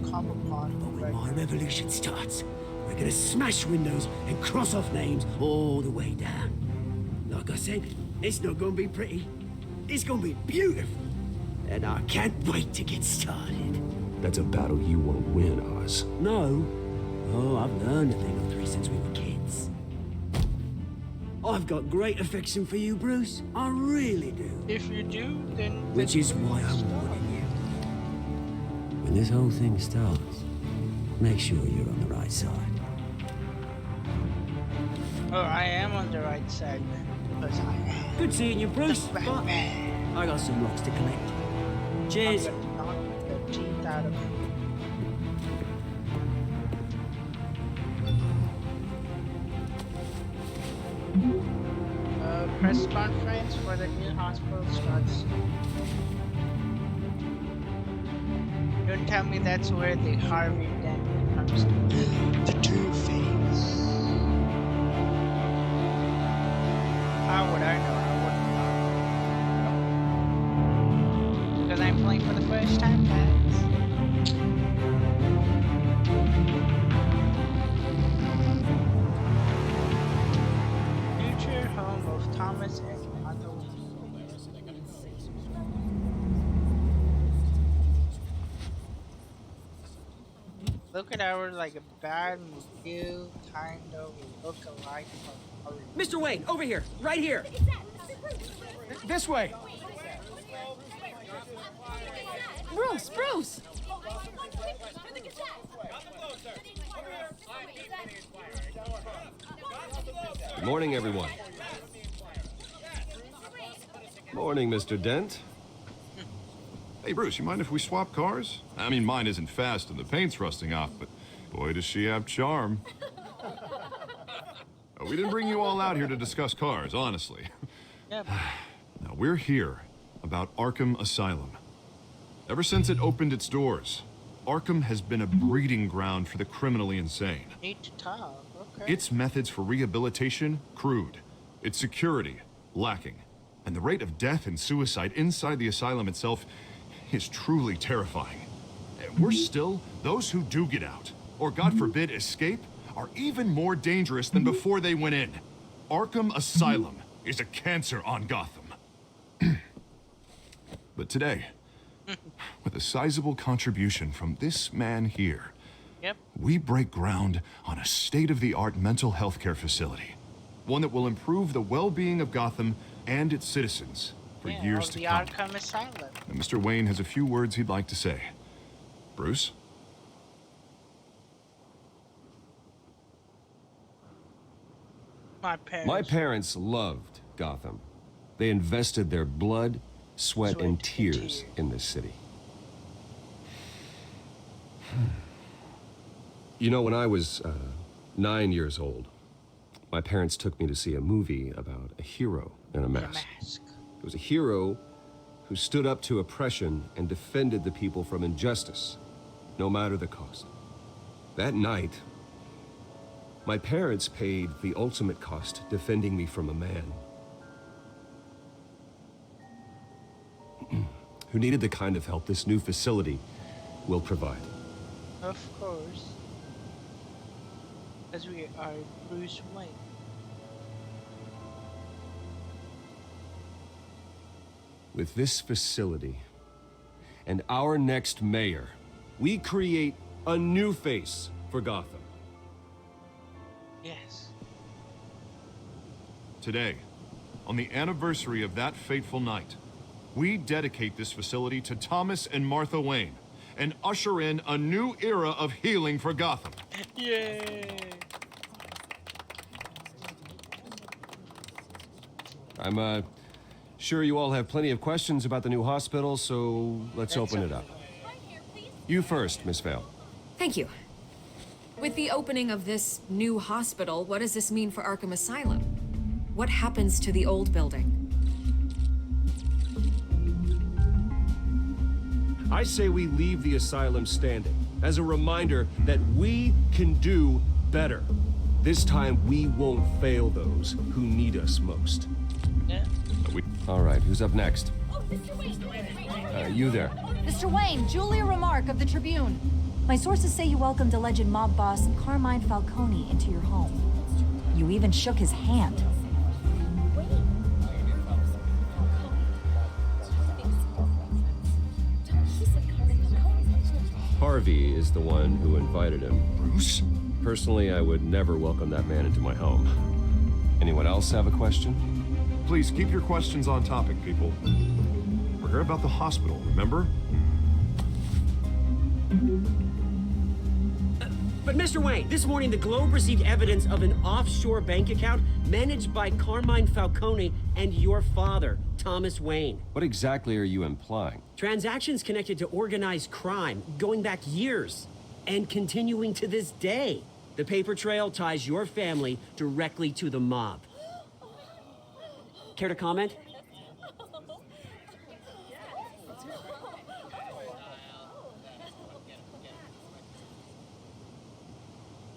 Comic-Con. But when my revolution starts, we're gonna smash windows and cross off names all the way down. Like I said, it's not gonna be pretty. It's gonna be beautiful. And I can't wait to get started. That's a battle you won't win, Oz. No. Oh, I've learned a thing or three since we were kids. I've got great affection for you, Bruce. I really do. If you do, then... Which is why I'm warning you. When this whole thing starts, make sure you're on the right side. Oh, I am on the right side, man. Because I am. Good seeing you, Bruce. But I got some rocks to collect. Cheers. I'm gonna knock the teeth out of him. Press conference for the new hospital starts. Don't tell me that's where the Harvey Dent comes to. The Two-Face. How would I know? I wouldn't know. Because I'm playing for the first time, guys. Future home of Thomas and Otto. Look at our like a bad review kind of look-alike of Mr. Wayne, over here, right here. This way. Bruce, Bruce! Good morning, everyone. Morning, Mr. Dent. Hey, Bruce, you mind if we swap cars? I mean, mine isn't fast and the paint's rusting off, but boy, does she have charm. We didn't bring you all out here to discuss cars, honestly. Yep. Now, we're here about Arkham Asylum. Ever since it opened its doors, Arkham has been a breeding ground for the criminally insane. Need to talk, okay. Its methods for rehabilitation, crude. Its security, lacking. And the rate of death and suicide inside the asylum itself is truly terrifying. Worse still, those who do get out, or God forbid escape, are even more dangerous than before they went in. Arkham Asylum is a cancer on Gotham. But today, with a sizable contribution from this man here, Yep. we break ground on a state-of-the-art mental health care facility. One that will improve the well-being of Gotham and its citizens for years to come. The Arkham Asylum. And Mr. Wayne has a few words he'd like to say. Bruce? My parents loved Gotham. They invested their blood, sweat, and tears in this city. You know, when I was 9 years old, my parents took me to see a movie about a hero in a mask. It was a hero who stood up to oppression and defended the people from injustice, no matter the cost. That night, my parents paid the ultimate cost defending me from a man who needed the kind of help this new facility will provide. Of course. Because we are Bruce Wayne. With this facility and our next mayor, we create a new face for Gotham. Yes. Today, on the anniversary of that fateful night, we dedicate this facility to Thomas and Martha Wayne and usher in a new era of healing for Gotham. Yay! I'm sure you all have plenty of questions about the new hospital, so let's open it up. You first, Miss Vale. Thank you. With the opening of this new hospital, what does this mean for Arkham Asylum? What happens to the old building? I say we leave the asylum standing as a reminder that we can do better. This time, we won't fail those who need us most. Yeah. All right, who's up next? Oh, Mr. Wayne! You there. Mr. Wayne, Julia Remark of the Tribune. My sources say you welcomed alleged mob boss Carmine Falcone into your home. You even shook his hand. Harvey is the one who invited him. Bruce? Personally, I would never welcome that man into my home. Anyone else have a question? Please keep your questions on topic, people. We're here about the hospital, remember? But Mr. Wayne, this morning the Globe received evidence of an offshore bank account managed by Carmine Falcone and your father, Thomas Wayne. What exactly are you implying? Transactions connected to organized crime going back years and continuing to this day. The paper trail ties your family directly to the mob. Care to comment?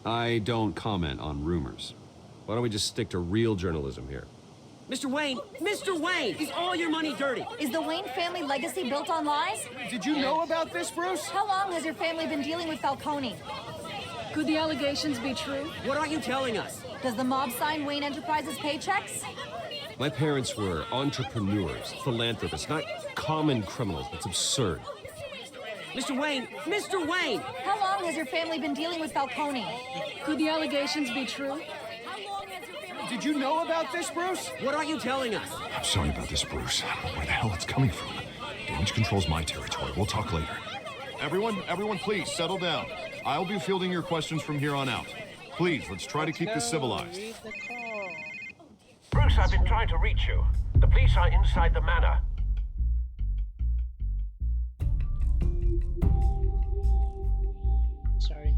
I don't comment on rumors. Why don't we just stick to real journalism here? Mr. Wayne! Mr. Wayne! Is all your money dirty? Is the Wayne family legacy built on lies? Did you know about this, Bruce? How long has your family been dealing with Falcone? Could the allegations be true? What aren't you telling us? Does the mob sign Wayne Enterprises paychecks? My parents were entrepreneurs, philanthropists, not common criminals. That's absurd. Mr. Wayne! Mr. Wayne! How long has your family been dealing with Falcone? Could the allegations be true? Did you know about this, Bruce? What aren't you telling us? I'm sorry about this, Bruce. I don't know where the hell it's coming from. Damage control's my territory. We'll talk later. Everyone, please settle down. I'll be fielding your questions from here on out. Please, let's try to keep this civilized. Bruce, I've been trying to reach you. The police are inside the manor. Sorry.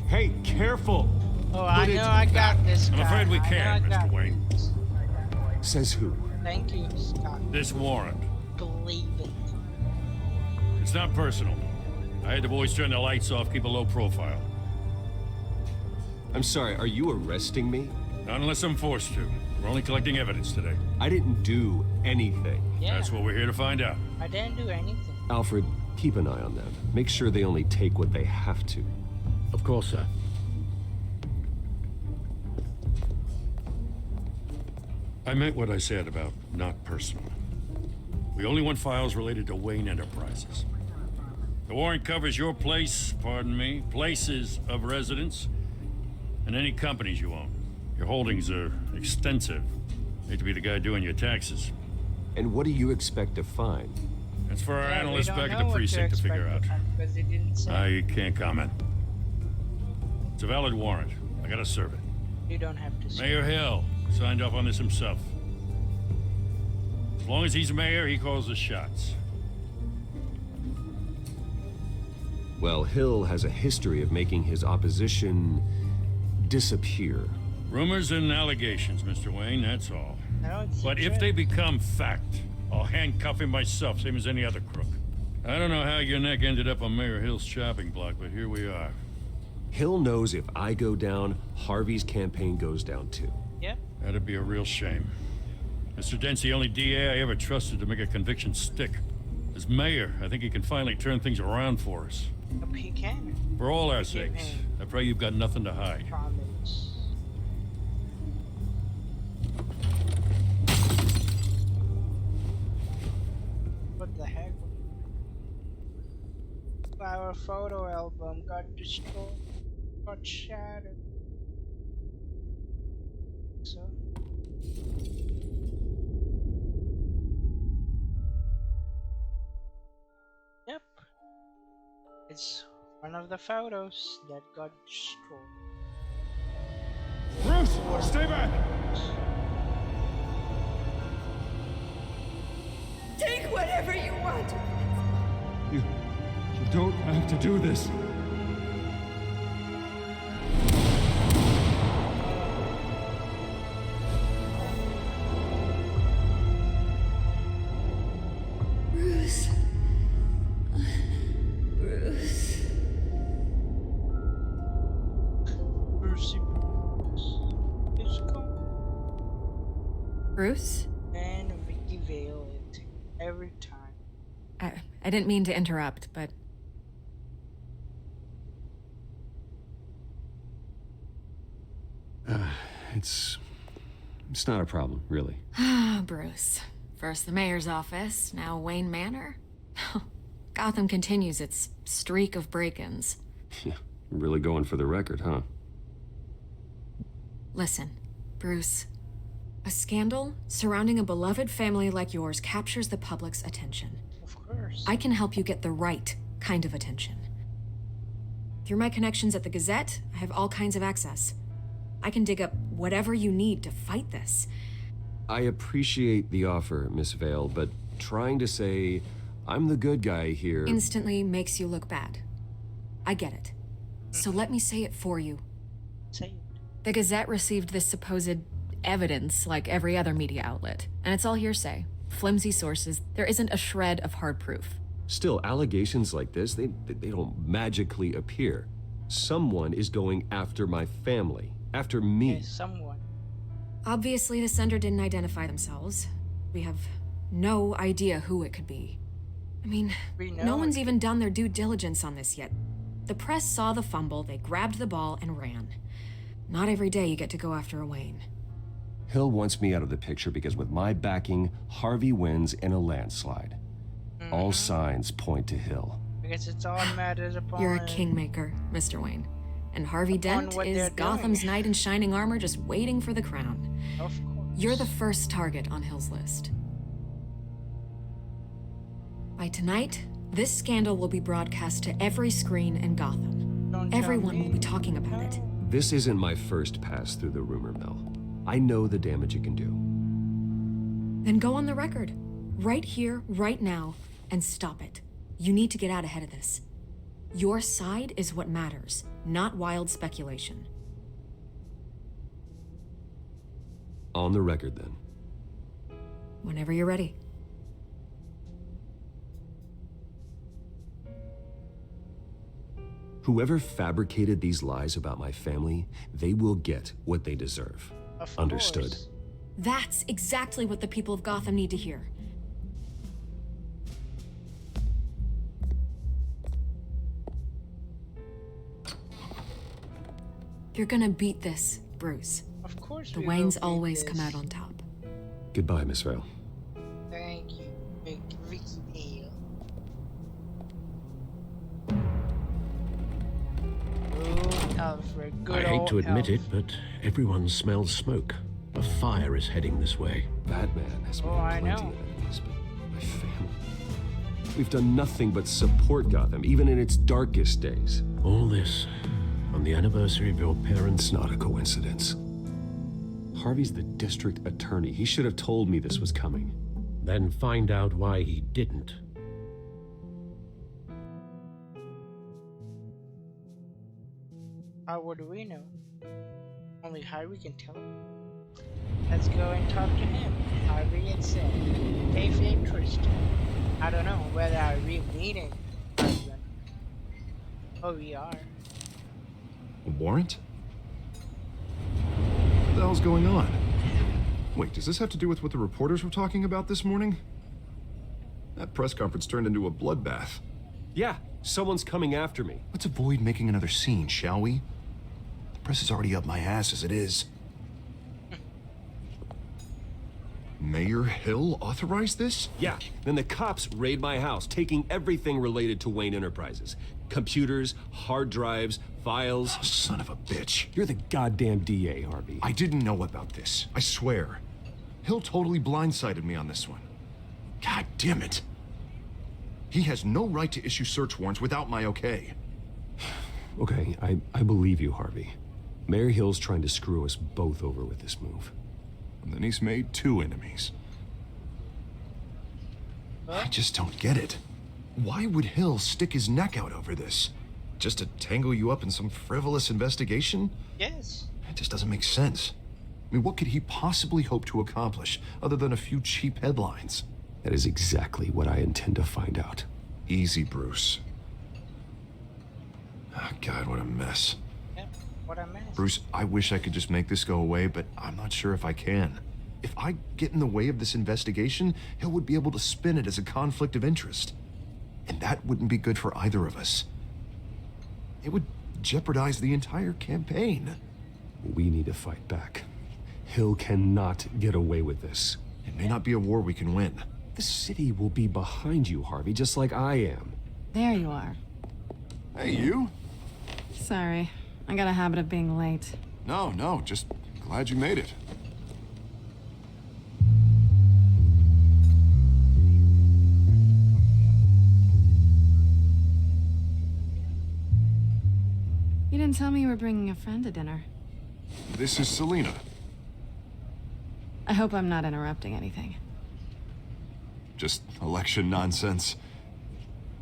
Hey, careful! Oh, I know I got this, guy. I'm afraid we can't, Mr. Wayne. Says who? Thank you, Scott. This warrant. Believe it. It's not personal. I had the boys turn the lights off, keep a low profile. I'm sorry, are you arresting me? Not unless I'm forced to. We're only collecting evidence today. I didn't do anything. Yeah. That's what we're here to find out. I didn't do anything. Alfred, keep an eye on them. Make sure they only take what they have to. Of course, sir. I meant what I said about not personal. We only want files related to Wayne Enterprises. The warrant covers your place, pardon me, places of residence, and any companies you own. Your holdings are extensive. Hate to be the guy doing your taxes. And what do you expect to find? That's for our Yeah, we analysts don't back at know the what precinct to figure out. Because they didn't say. I can't comment. It's a valid warrant. I gotta serve it. You don't have to say. Mayor Hill signed off on this himself. As long as he's mayor, he calls the shots. Well, Hill has a history of making his opposition disappear. Rumors and allegations, Mr. Wayne, that's all. No, it's But if they become fact, I'll handcuff him myself, same as any other crook. I don't know how your neck ended up on Mayor Hill's chopping block, but here we are. Hill knows if I go down, Harvey's campaign goes down too. Yeah. That'd be a real shame. Mr. Dent's the only DA I ever trusted to make a conviction stick. As mayor, I think he can finally turn things around for us. Hope he can. For all our sakes, I pray you've got nothing to hide. Promise. What the heck? Our photo album got destroyed, got shattered. So. Yep. It's one of the photos that got destroyed. Bruce, stay back! Take whatever you want. You don't have to do this. Bruce. Bruce. Brucey is gone. Bruce? And Vicky Vale it every time. I didn't mean to interrupt, but It's not a problem, really. Bruce. First the mayor's office, now Wayne Manor. Gotham continues its streak of break-ins. Yeah, really going for the record, huh? Listen, Bruce. A scandal surrounding a beloved family like yours captures the public's attention. Of course. I can help you get the right kind of attention. Through my connections at the Gazette, I have all kinds of access. I can dig up whatever you need to fight this. I appreciate the offer, Miss Vale, but trying to say I'm the good guy here... Instantly makes you look bad. I get it. So let me say it for you. Say it. The Gazette received this supposed evidence like every other media outlet, and it's all hearsay. Flimsy sources. There isn't a shred of hard proof. Still, allegations like this, they don't magically appear. Someone is going after my family. After me. Yes, someone. Obviously, the sender didn't identify themselves. We have no idea who it could be. I mean, no one's even done their due diligence on this yet. The press saw the fumble, they grabbed the ball and ran. Not every day you get to go after a Wayne. Hill wants me out of the picture because with my backing, Harvey wins in a landslide. All signs point to Hill. Because it's all matters upon... You're a kingmaker, Mr. Wayne. And Harvey Dent what is they're Gotham's doing. knight in shining armor just waiting for the crown. Of course. You're the first target on Hill's list. By tonight, this scandal will be broadcast to every screen in Gotham. Don't tell Everyone me. will be talking about it. This isn't my first pass through the rumor mill. I know the damage it can do. Then go on the record. Right here, right now, and stop it. You need to get out ahead of this. Your side is what matters, not wild speculation. On the record, then. Whenever you're ready. Whoever fabricated these lies about my family, they will get what they deserve. Of Understood. course. That's exactly what the people of Gotham need to hear. You're gonna beat this, Bruce. Of course The we will Waynes beat always this. come out on top. Goodbye, Miss Vale. Thank you, Ricky Vale. Good Alfred, good I hate old to admit Alfred. it, but everyone smells smoke. A fire is heading this way. Batman has made I plenty know. of enemies, but my family. We've done nothing but support Gotham, even in its darkest days. All this on the anniversary of your parents' It's not a coincidence. Harvey's the district attorney. He should have told me this was coming. Then find out why he didn't. How would we know? Only Harvey can tell. Let's go and talk to him. Harvey had said, kayfabe Tristan. I don't know whether I really meeting Harvey. Oh, we are. A warrant? What the hell's going on? Wait, does this have to do with what the reporters were talking about this morning? That press conference turned into a bloodbath. Yeah, someone's coming after me. Let's avoid making another scene, shall we? The press is already up my ass as it is. Mayor Hill authorized this? Yeah, then the cops raid my house, taking everything related to Wayne Enterprises. Computers, hard drives, files. Oh, son of a bitch. You're the goddamn DA, Harvey. I didn't know about this. I swear. Hill totally blindsided me on this one. God damn it. He has no right to issue search warrants without my okay. Okay, I believe you, Harvey. Mayor Hill's trying to screw us both over with this move. And then he's made two enemies. I just don't get it. Why would Hill stick his neck out over this? Just to tangle you up in some frivolous investigation? Yes. It just doesn't make sense. I mean, what could he possibly hope to accomplish other than a few cheap headlines? That is exactly what I intend to find out. Easy, Bruce. Oh, God, what a mess. Yep, what a mess. Bruce, I wish I could just make this go away, but I'm not sure if I can. If I get in the way of this investigation, Hill would be able to spin it as a conflict of interest. And that wouldn't be good for either of us. It would jeopardize the entire campaign. We need to fight back. Hill cannot get away with this. It may not be a war we can win. The city will be behind you, Harvey, just like I am. There you are. Hey, you? Sorry, I got a habit of being late. No, just glad you made it. You didn't tell me you were bringing a friend to dinner. This is Selina. I hope I'm not interrupting anything. Just election nonsense.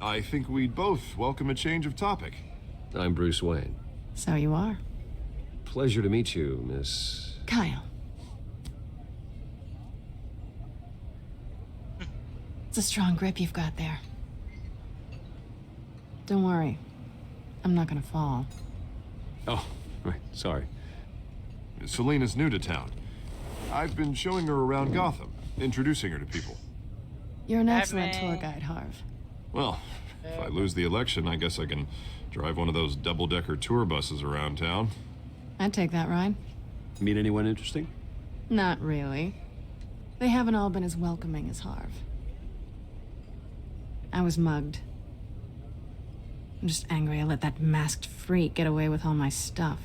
I think we'd both welcome a change of topic. I'm Bruce Wayne. So you are. Pleasure to meet you, Miss... Kyle. It's a strong grip you've got there. Don't worry. I'm not gonna fall. Oh, right, sorry. Selina's new to town. I've been showing her around Gotham, introducing her to people. You're an excellent tour guide, Harv. Well, if I lose the election, I guess I can drive one of those double-decker tour buses around town. I'd take that ride. Meet anyone interesting? Not really. They haven't all been as welcoming as Harv. I was mugged. I'm just angry I let that masked freak get away with all my stuff.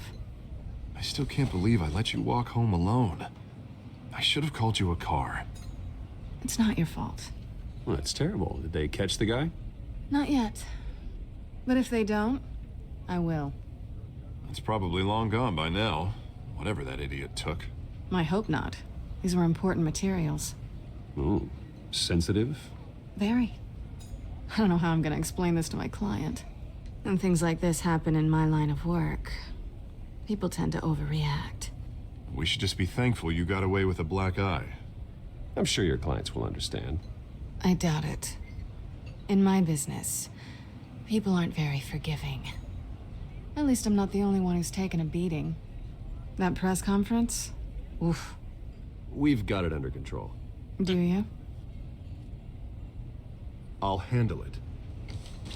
I still can't believe I let you walk home alone. I should have called you a car. It's not your fault. Well, that's terrible. Did they catch the guy? Not yet. But if they don't, I will. It's probably long gone by now, whatever that idiot took. I hope not. These were important materials. Ooh, sensitive? Very. I don't know how I'm gonna explain this to my client. When things like this happen in my line of work, people tend to overreact. We should just be thankful you got away with a black eye. I'm sure your clients will understand. I doubt it. In my business, people aren't very forgiving. At least I'm not the only one who's taken a beating. That press conference? Oof. We've got it under control. Do you? I'll handle it.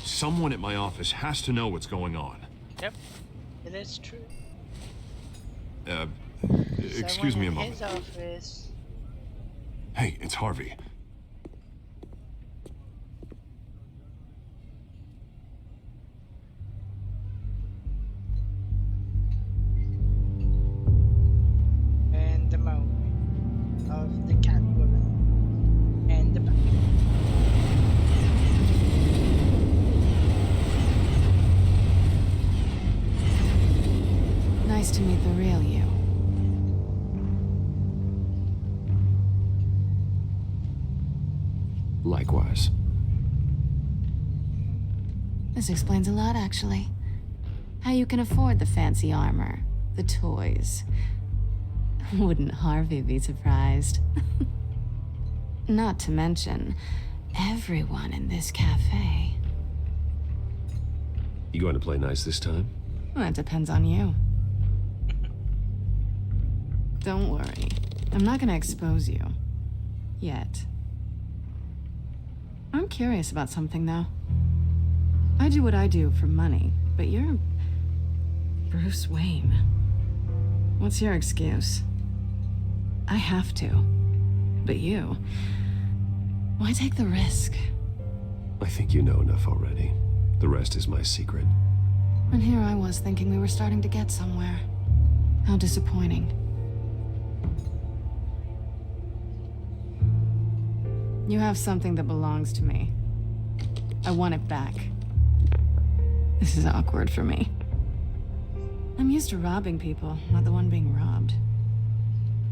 Someone at my office has to know what's going on. Yep, it is true. Excuse me a moment. His office. Hey, it's Harvey. And the moment of the Catwoman and the Batman. Nice to meet the real you. Likewise. This explains a lot, actually. How you can afford the fancy armor, the toys. Wouldn't Harvey be surprised? Not to mention, everyone in this cafe. You going to play nice this time? Well, that depends on you. Don't worry. I'm not gonna expose you. Yet. I'm curious about something, though. I do what I do for money, but you're... Bruce Wayne. What's your excuse? I have to. But you... Why take the risk? I think you know enough already. The rest is my secret. And here I was thinking we were starting to get somewhere. How disappointing. You have something that belongs to me. I want it back. This is awkward for me. I'm used to robbing people, not the one being robbed.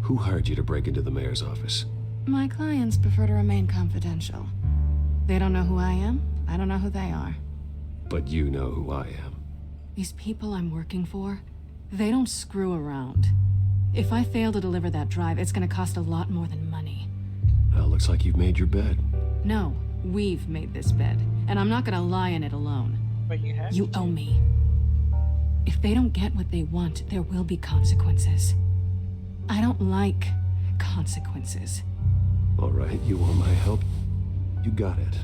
Who hired you to break into the mayor's office? My clients prefer to remain confidential. They don't know who I am, I don't know who they are. But you know who I am. These people I'm working for, they don't screw around. If I fail to deliver that drive, it's gonna cost a lot more than money. Well, looks like you've made your bed. No, we've made this bed, and I'm not gonna lie in it alone. But you have You owe me. If they don't get what they want, there will be consequences. I don't like consequences. All right, you want my help? You got it.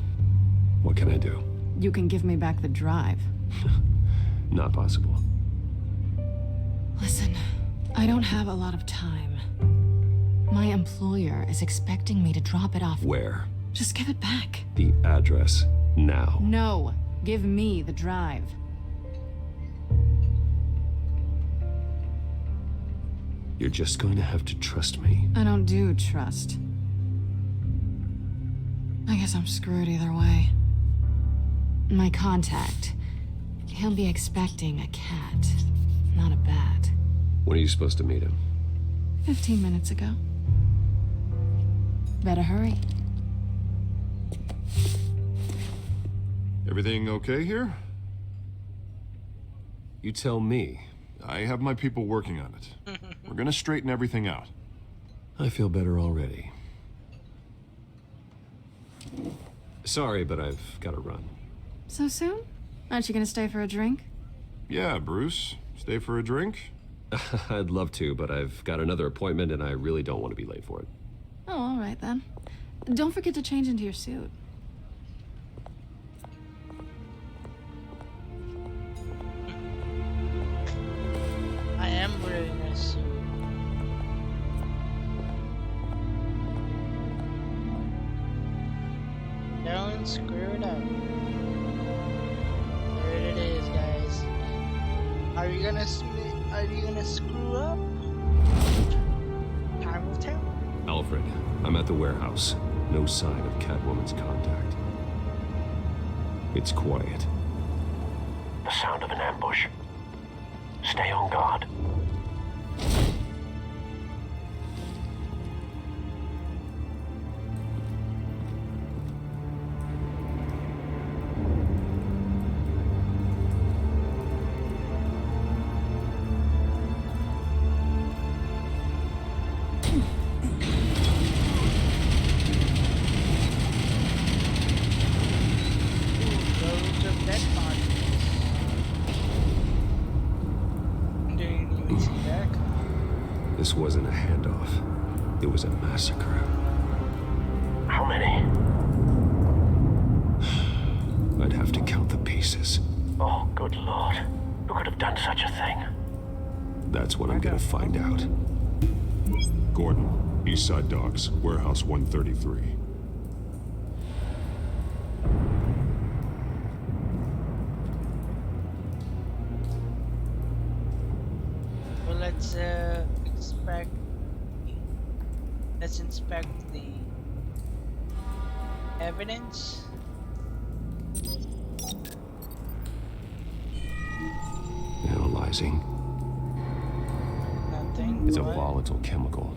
What can I do? You can give me back the drive. Not possible. Listen, I don't have a lot of time. My employer is expecting me to drop it off. Where? Just give it back. The address, now. No, give me the drive. You're just going to have to trust me. I don't do trust. I guess I'm screwed either way. My contact, he'll be expecting a cat, not a bat. When are you supposed to meet him? 15 minutes ago. Better hurry. Everything okay here? You tell me. I have my people working on it. We're gonna straighten everything out. I feel better already. Sorry, but I've got to run. So soon? Aren't you gonna stay for a drink? Yeah, Bruce. Stay for a drink? I'd love to, but I've got another appointment and I really don't want to be late for it. Oh, all right then. Don't forget to change into your suit. I am wearing a suit. Don't screw it up. There it is, guys. Are you gonna screw up? Time will tell. Alfred, I'm at the warehouse. No sign of Catwoman's contact. It's quiet. The sound of an ambush. Stay on guard. Loads of dead bodies. Didn't even see that coming. This wasn't a handoff. It was a massacre. How many? I'd have to count the pieces. Oh, good lord. Who could have done such a thing? That's what I'm gonna find out. Gordon, East Side Docks, Warehouse 133. Well, let's inspect the evidence. Analyzing. Nothing. It's a What? volatile chemical.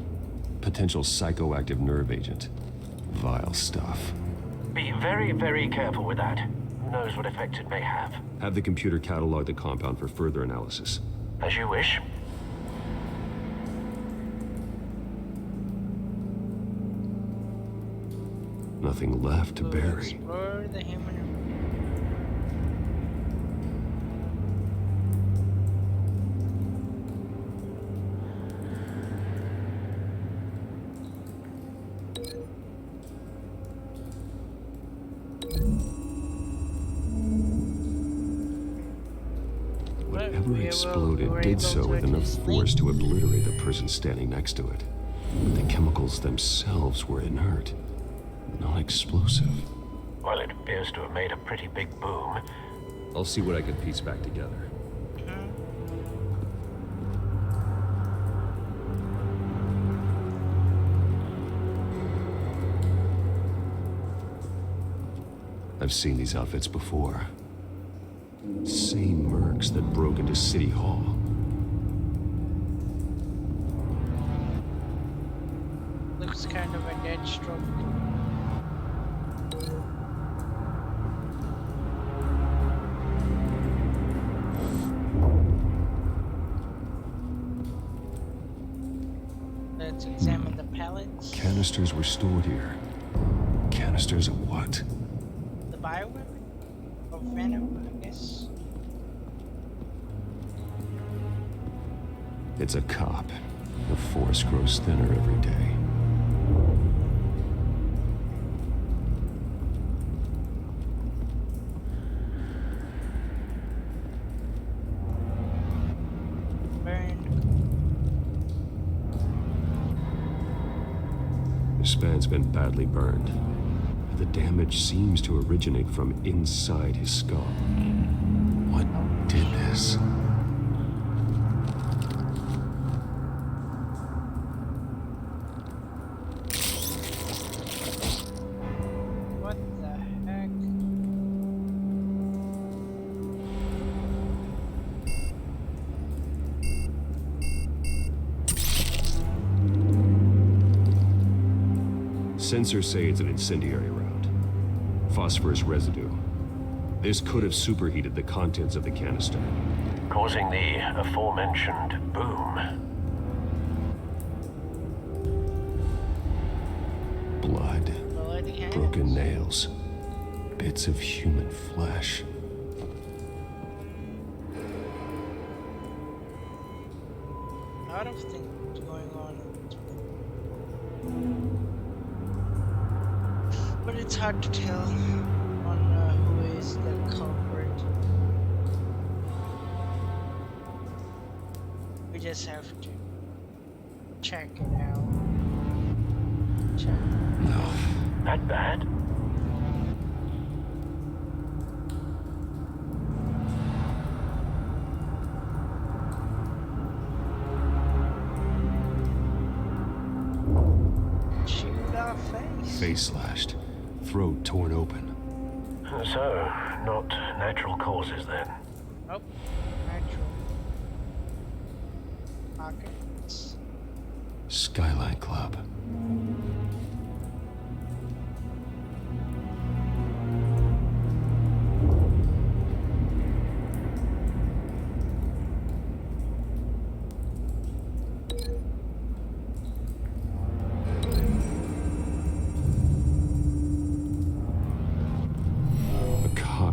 Potential psychoactive nerve agent. Vile stuff. Be very, very careful with that. Who knows what effects it may have. Have the computer catalog the compound for further analysis. As you wish. Nothing left to bury. Explore the human. Whatever exploded did so with enough force to obliterate the person standing next to it. But the chemicals themselves were inert, non-explosive. Well, it appears to have made a pretty big boom. I'll see what I can piece back together. I've seen these outfits before. Same mercs that broke into City Hall. Looks kind of a dead stroke. Let's examine the pallets. Canisters were stored here. Canisters of what? The bioweapon? Or venom, I guess. It's a cop. The force grows thinner every day. The span's been badly burned. The damage seems to originate from inside his skull. What did this? What the heck? Sensors say it's an incendiary round. Phosphorus residue. This could have superheated the contents of the canister, causing the aforementioned boom. Blood, broken nails, bits of human flesh. A lot of things going on. But it's hard to tell on who is the culprit. We just have to check it out. Check. No. That bad? Shoot our face. Face slashed, throat torn open. So, not natural causes then? Nope. Natural. Pockets. Skyline Club.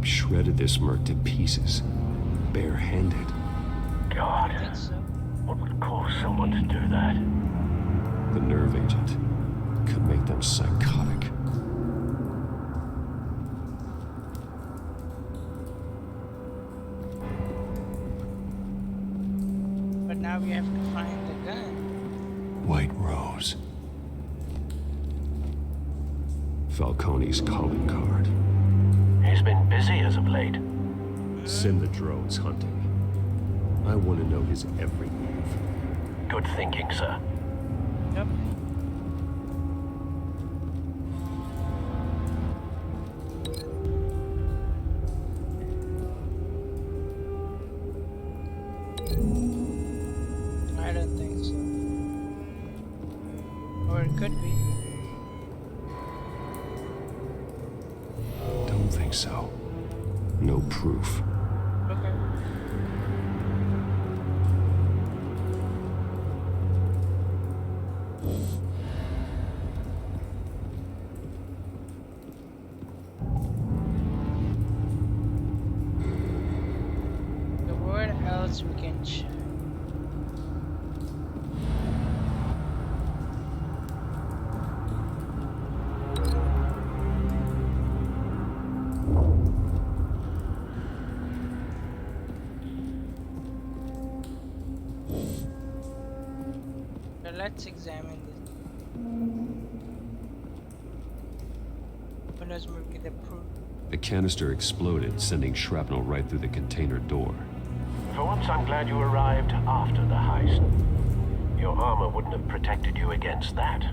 Shredded this merc to pieces, barehanded. God, what would cause someone to do that? The nerve agent could make them psychotic. But now we have to find the gun. White Rose. Falcone's calling card. He's been busy as of late. Send the drones hunting. I want to know his every move. Good thinking, sir. Yep. I don't think so. Or it could be. Don't think so. No proof. Okay. So what else we can check? So let's examine this. Who knows, maybe the proof. The canister exploded, sending shrapnel right through the container door. For once, I'm glad you arrived after the heist. Your armor wouldn't have protected you against that.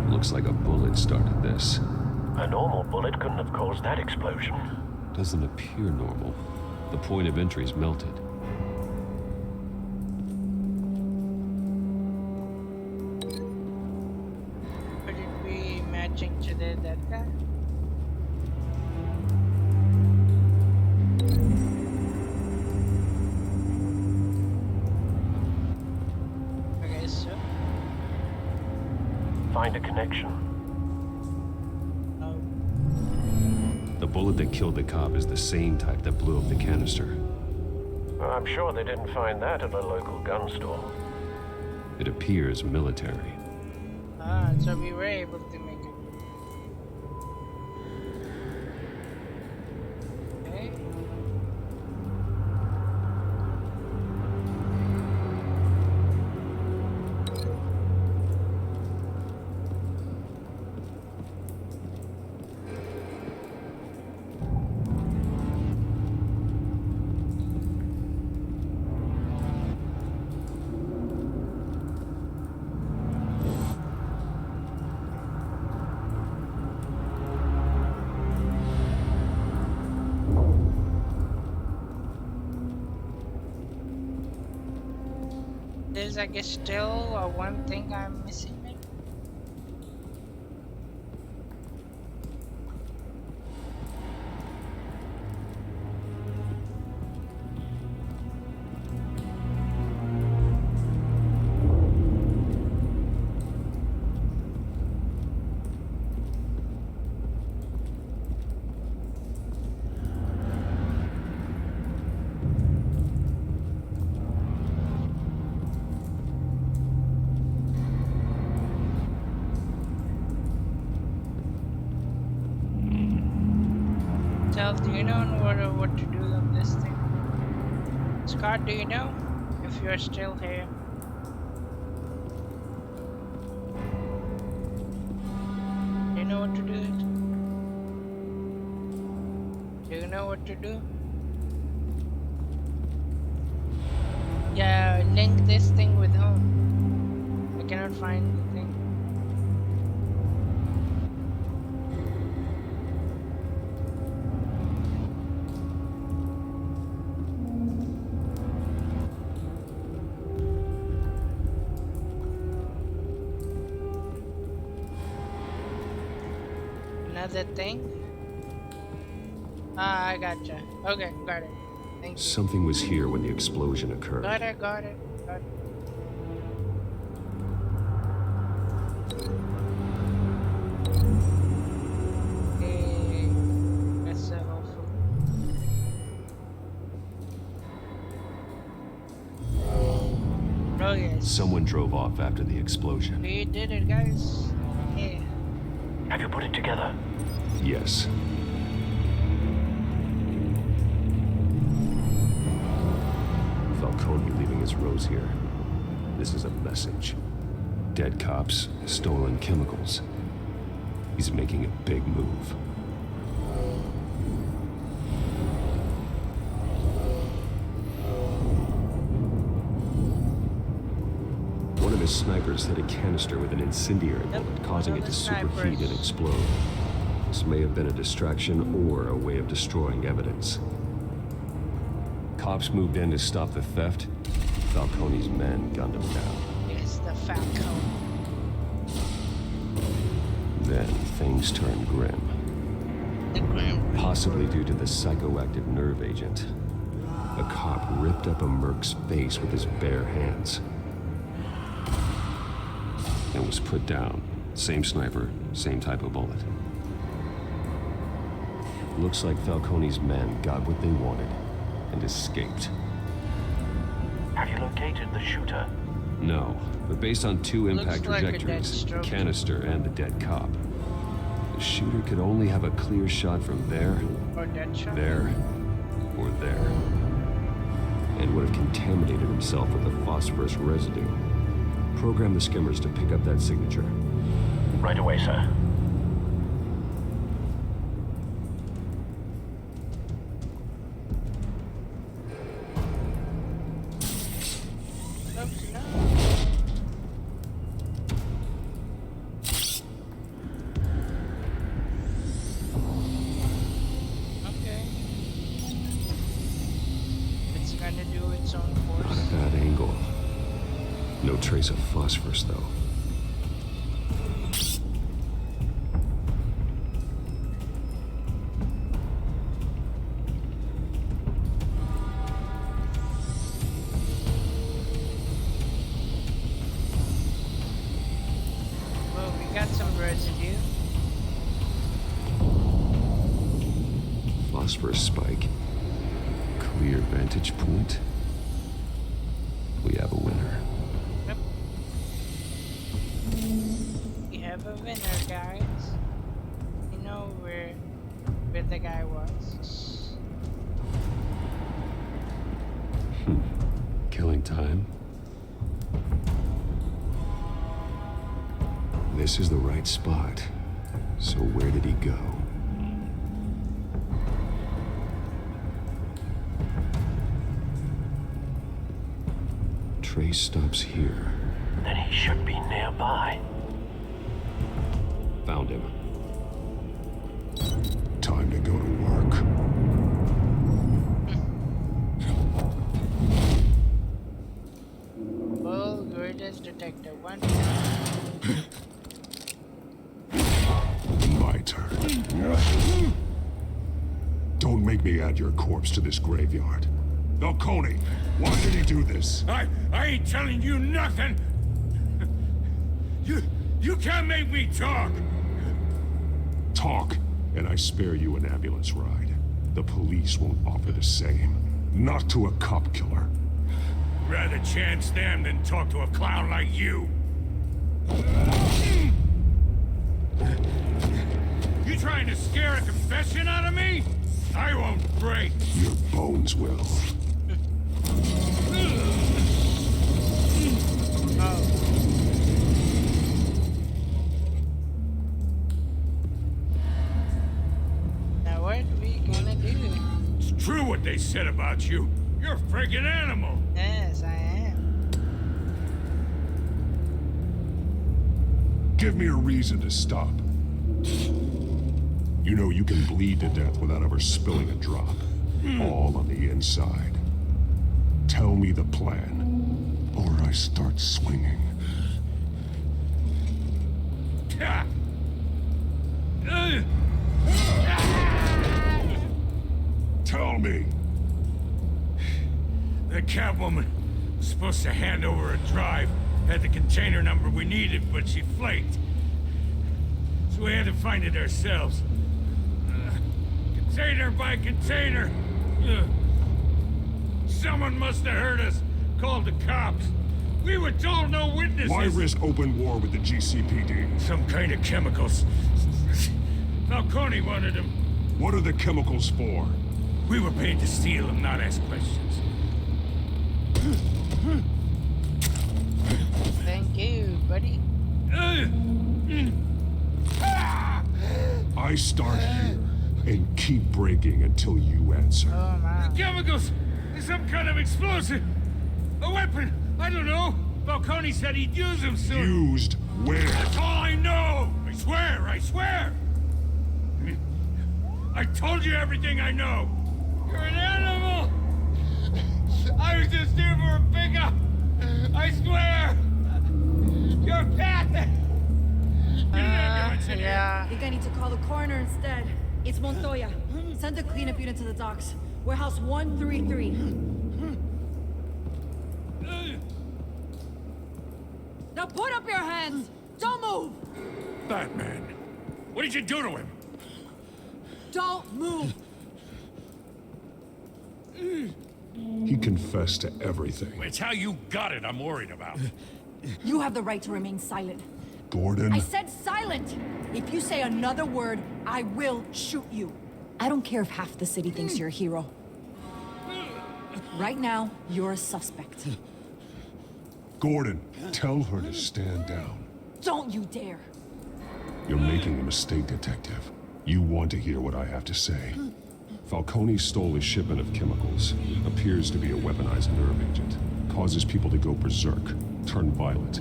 Looks like a bullet started this. A normal bullet couldn't have caused that explosion. Doesn't appear normal. The point of entry's melted. Could it be matching to that guy? I guess so. Find a connection. The bullet that killed the cop is the same type that blew up the canister. I'm sure they didn't find that at a local gun store. It appears military. Ah, so we were able to make it. Okay. There's, I guess, still one thing I'm missing. Maybe? Do you know what to do on this thing? Scott, do you know if you're still here? Do you know what to do? Do you know what to do? Yeah, link this thing with whom? I cannot find anything. Another thing? Ah, I gotcha. Okay, got it. Thank you. Something was here when the explosion occurred. Got it, got it, got it. Okay, that's awful. Oh yeah, Yes. Someone drove off after the explosion. We did it, guys. Yeah. Have you put it together? Yes. Falcone leaving his rose here. This is a message. Dead cops, stolen chemicals. He's making a big move. One of his snipers hit a canister with an incendiary bullet, causing it to superheat and explode. This may have been a distraction or a way of destroying evidence. Cops moved in to stop the theft. Falcone's men gunned him down. It's the Falcone. Then things turned grim. Possibly due to the psychoactive nerve agent. A cop ripped up a merc's face with his bare hands. And was put down. Same sniper, same type of bullet. Looks like Falcone's men got what they wanted and escaped. Have you located the shooter? No, but based on two impact like trajectories, the canister and the dead cop, the shooter could only have a clear shot from there, there, or there, and would have contaminated himself with the phosphorus residue. Program the skimmers to pick up that signature. Right away, sir. Trace of phosphorus, though. Well, we got some residue. Phosphorus spike. Clear vantage point. We have a winner. A winner, guys. You know where the guy was. Killing time. This is the right spot. So where did he go? Trace stops here. Then he should be nearby. Found him. Time to go to work. Well, Gordon's detective 1. My turn. Don't make me add your corpse to this graveyard. Falcone, why did he do this? I ain't telling you nothing! You can't make me talk! Talk, and I spare you an ambulance ride. The police won't offer the same. Not to a cop killer. Rather chance them than talk to a clown like you. You trying to scare a confession out of me? I won't break. Your bones will. It's true what they said about you. You're a freaking animal. Yes, I am. Give me a reason to stop. You know you can bleed to death without ever spilling a drop. All on the inside. Tell me the plan, or I start swinging. Tell me. The Catwoman was supposed to hand over a drive, had the container number we needed, but she flaked. So we had to find it ourselves. Container by container. Someone must have heard us, called the cops. We were told no witnesses. Why risk open war with the GCPD? Some kind of chemicals. Falcone wanted them. What are the chemicals for? We were paid to steal them, not ask questions. Thank you, buddy. I start here and keep breaking until you answer. Oh, man. The chemicals! Some kind of explosive! A weapon! I don't know! Falcone said he'd use them soon. Used where? That's all I know! I swear! I swear! I told you everything I know! You're an animal! I was just here for a pickup! I swear! You're a pathetic! Yeah. I think I need to call the coroner instead. It's Montoya. Send a cleanup unit to the docks. Warehouse 133. Now put up your hands! Don't move! Batman! What did you do to him? Don't move! He confessed to everything. It's how you got it I'm worried about. You have the right to remain silent. Gordon? I said silent! If you say another word, I will shoot you. I don't care if half the city thinks you're a hero. Right now, you're a suspect. Gordon, tell her to stand down. Don't you dare! You're making a mistake, Detective. You want to hear what I have to say. Falcone stole a shipment of chemicals. Appears to be a weaponized nerve agent. Causes people to go berserk, turn violent.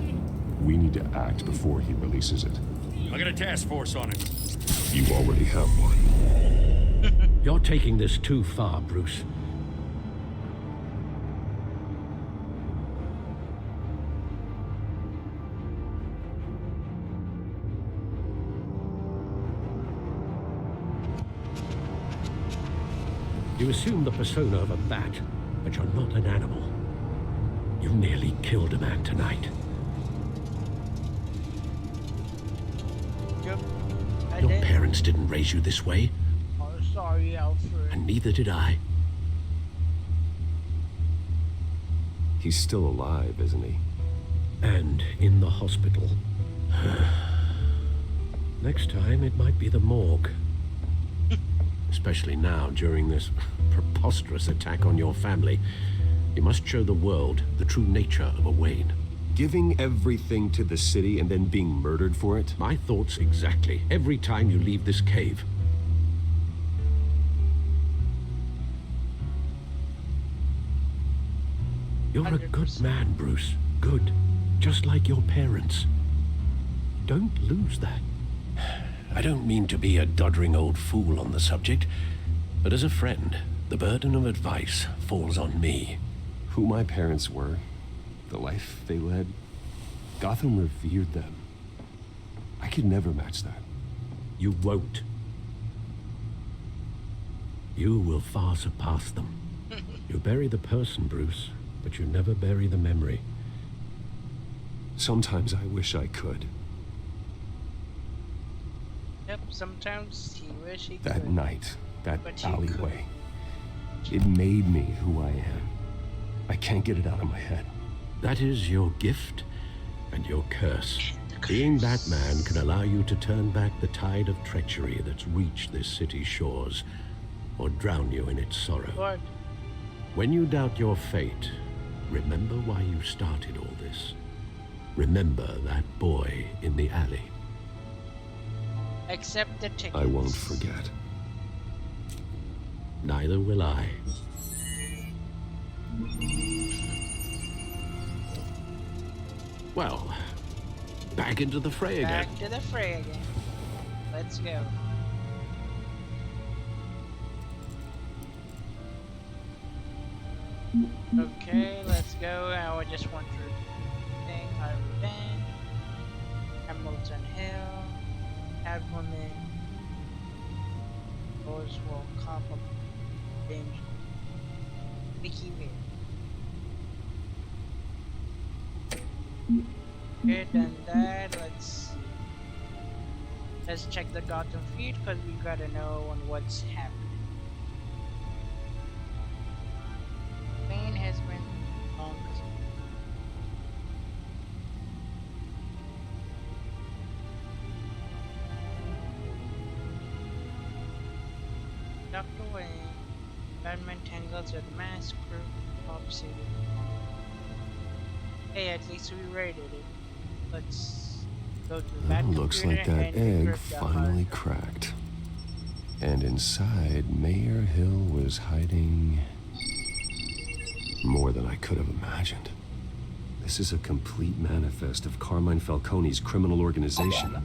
We need to act before he releases it. I got a task force on it. You already have one. You're taking this too far, Bruce. You assume the persona of a bat, but you're not an animal. You nearly killed a man tonight. Yep. Your parents didn't raise you this way, Oh, sorry, Alfred. and neither did I. He's still alive, isn't he? And in the hospital. Next time, it might be the morgue. Especially now, during this preposterous attack on your family. You must show the world the true nature of a Wayne. Giving everything to the city and then being murdered for it? My thoughts exactly. Every time you leave this cave. You're a good man, Bruce. Good. Just like your parents. Don't lose that. I don't mean to be a doddering old fool on the subject, but as a friend, the burden of advice falls on me. Who my parents were, the life they led, Gotham revered them. I could never match that. You won't. You will far surpass them. You bury the person, Bruce, but you never bury the memory. Sometimes I wish I could. Yep, sometimes he wish he That could. night, that But you alleyway, it made me who I am. I can't get it out of my head. That is your gift and your curse. Being Batman can allow you to turn back the tide of treachery that's reached this city's shores, or drown you in its sorrow. What? When you doubt your fate, remember why you started all this. Remember that boy in the alley. Accept the tickets. I won't forget. Neither will I. Well, back into the fray again. Back to the fray again. Let's go. Okay, let's go. I just want to thing. Iron Hamilton Hill, Catwoman, Roswell, Copper, Danger, Mickey Win. Okay, done that. Let's check the Gotham feed because we gotta know on what's happening. Wayne has been long. and Batman tangles with the mask group Pop City. Hey, at least we rated it. Let's go to the Bat Looks like computer that and egg decrypt the finally hard drive. cracked. And inside, Mayor Hill was hiding more than I could have imagined. This is a complete manifest of Carmine Falcone's criminal organization.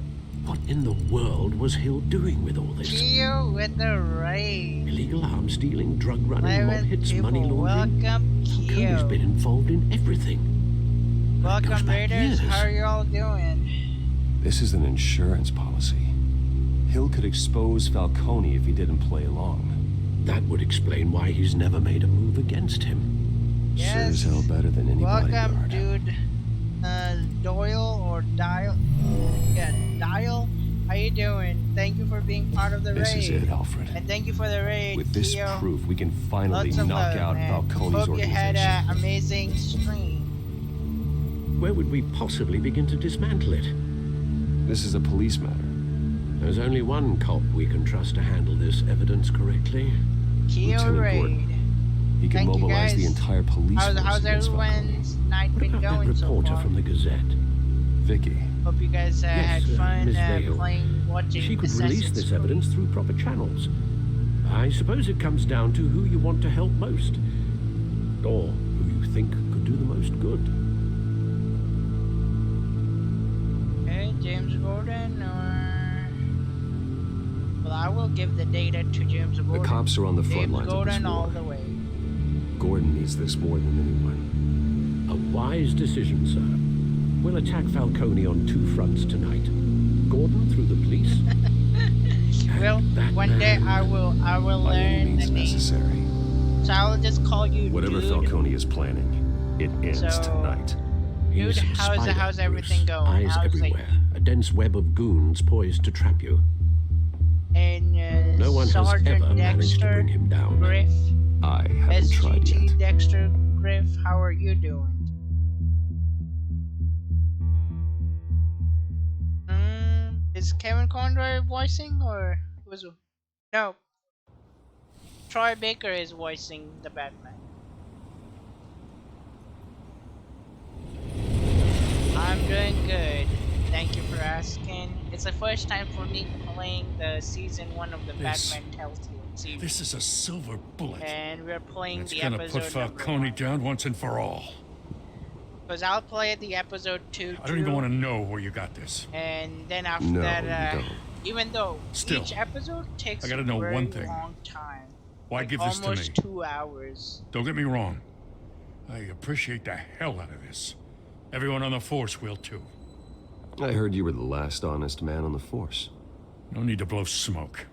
What in the world was Hill doing with all this? Keo with the raid. Illegal arms dealing, drug running, mob 11 hits, people. money laundering. Welcome, Falcone's Keo. been involved in everything. Welcome, Raiders. How are y'all doing? This is an insurance policy. Hill could expose Falcone if he didn't play along. That would explain why he's never made a move against him. Sure as hell better than anybody. Welcome, dude. Doyle or Dial? Yeah, Dial. How you doing? Thank you for being part of the raid. This is it, Alfred. And thank you for the raid, With this Keo. proof, we can finally Lots of knock love, out man. Falcone's Hope you had organization. an amazing stream. Where would we possibly begin to dismantle it? This is a police matter. There's only one cop we can trust to handle this evidence correctly. Keo Lieutenant raid. Gordon. He can Thank you, mobilize the guys. entire police force How's against everyone's night been That going so reporter far? from the Gazette. Vicky. Hope you guys had fun Miss Vale. playing, watching. She could release Assassin's this Creed. evidence through proper channels. I suppose it comes down to who you want to help most. Or who you think could do the most good. Okay, James Gordon or... Well, I will give the data to James Gordon. The cops are on the front James lines Gordon of this all war. the way. Gordon needs this more than anyone. A wise decision, sir. We'll attack Falcone on two fronts tonight. Gordon through the police. Well, one day I will By any learn means the name. necessary. So I will just call you Whatever dude. Falcone is planning, it ends So- tonight. Dude, He's a spider, how's everything Bruce. going? Eyes How's everywhere. A dense web of goons poised to trap you. And No one has Sergeant ever managed to Dexter bring him down. Griff, I haven't tried SGT yet. Dexter Griff, how are you doing? Is Kevin Conroy voicing or was no? Troy Baker is voicing the Batman. I'm doing good. Thank you for asking. It's the first time for me playing the season 1 of the Batman Telltale series. This is a silver bullet. And we're playing It's the gonna episode put Falcone down once and for all. because I'll play the episode 2 I don't even want to know where you got this. and then after No, that you don't. even though Still, each episode takes I gotta a know very one thing. long time. Why like give this to me? almost 2 hours. Don't get me wrong. I appreciate the hell out of this. Everyone on the force will too. I heard you were the last honest man on the force. No need to blow smoke.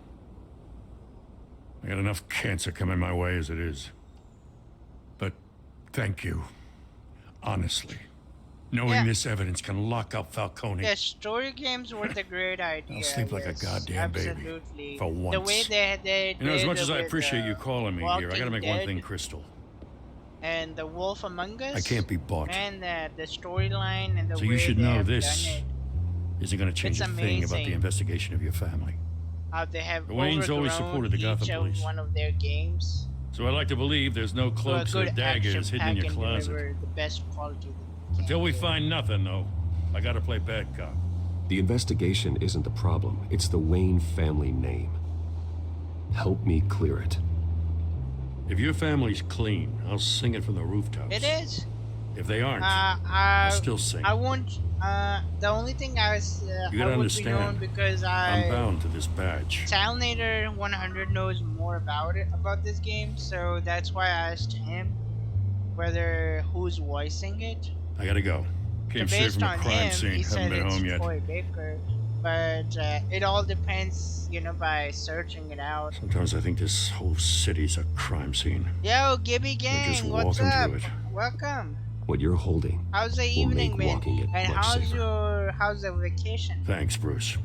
I got enough cancer coming my way as it is. But thank you. Honestly. Knowing Yeah. this evidence can lock up Falcone. Yeah, story games were the great idea. I'll sleep like a yes, goddamn baby. absolutely. For once. The way they You know, as did much as I with, appreciate you calling me here, I gotta Walking make one Dead thing crystal. and The Wolf Among Us. I can't be bought. And the storyline and the So way you should they know have this done it. isn't gonna change It's a thing about the amazing. investigation of your family. How they have The Waynes always overgrown supported the Gotham each of police. one of their games. So I like to believe there's no So a cloaks or good daggers action hidden in pack your can closet. deliver the best quality. Until we find nothing, though, I gotta play bad cop. The investigation isn't the problem. It's the Wayne family name. Help me clear it. If your family's clean, I'll sing it from the rooftops. It is. If they aren't, I'll still sing. I won't. The only thing I was. You gotta I would be known understand. because I'm bound to this badge. Salnator 100 knows more about this game, so that's why I asked him who's voicing it. I gotta go. So Came straight based from a on crime him, scene. he Haven't said been it's home yet. Troy Baker, but it all depends, by searching it out. Sometimes I think this whole city's a crime scene. Yo, Gibby just Gang, what's walking up? through it. Welcome. What you're holding How's the will evening make been? walking it And much how's safer. how's the vacation? Thanks, Bruce.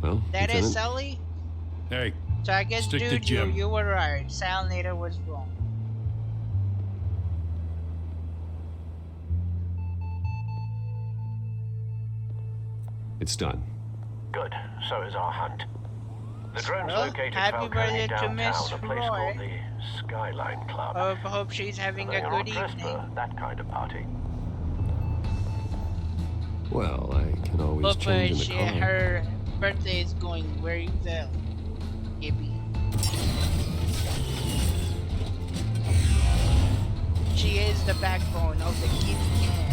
Well, That is Lieutenant, Sully. Hey, So I guess, stick to dude, Jim. you were right. Salnator was wrong. it's done. Good. So is our hunt. The drone's Well, located happy birthday Falcone to Miss downtown, a place Roy. called the Skyline Club. Hope she's having a They are good not dressed evening. for that kind of party. Well, I can always Hope change in the car. her birthday is going very well, Gibby. She is the backbone of the Gibby gang.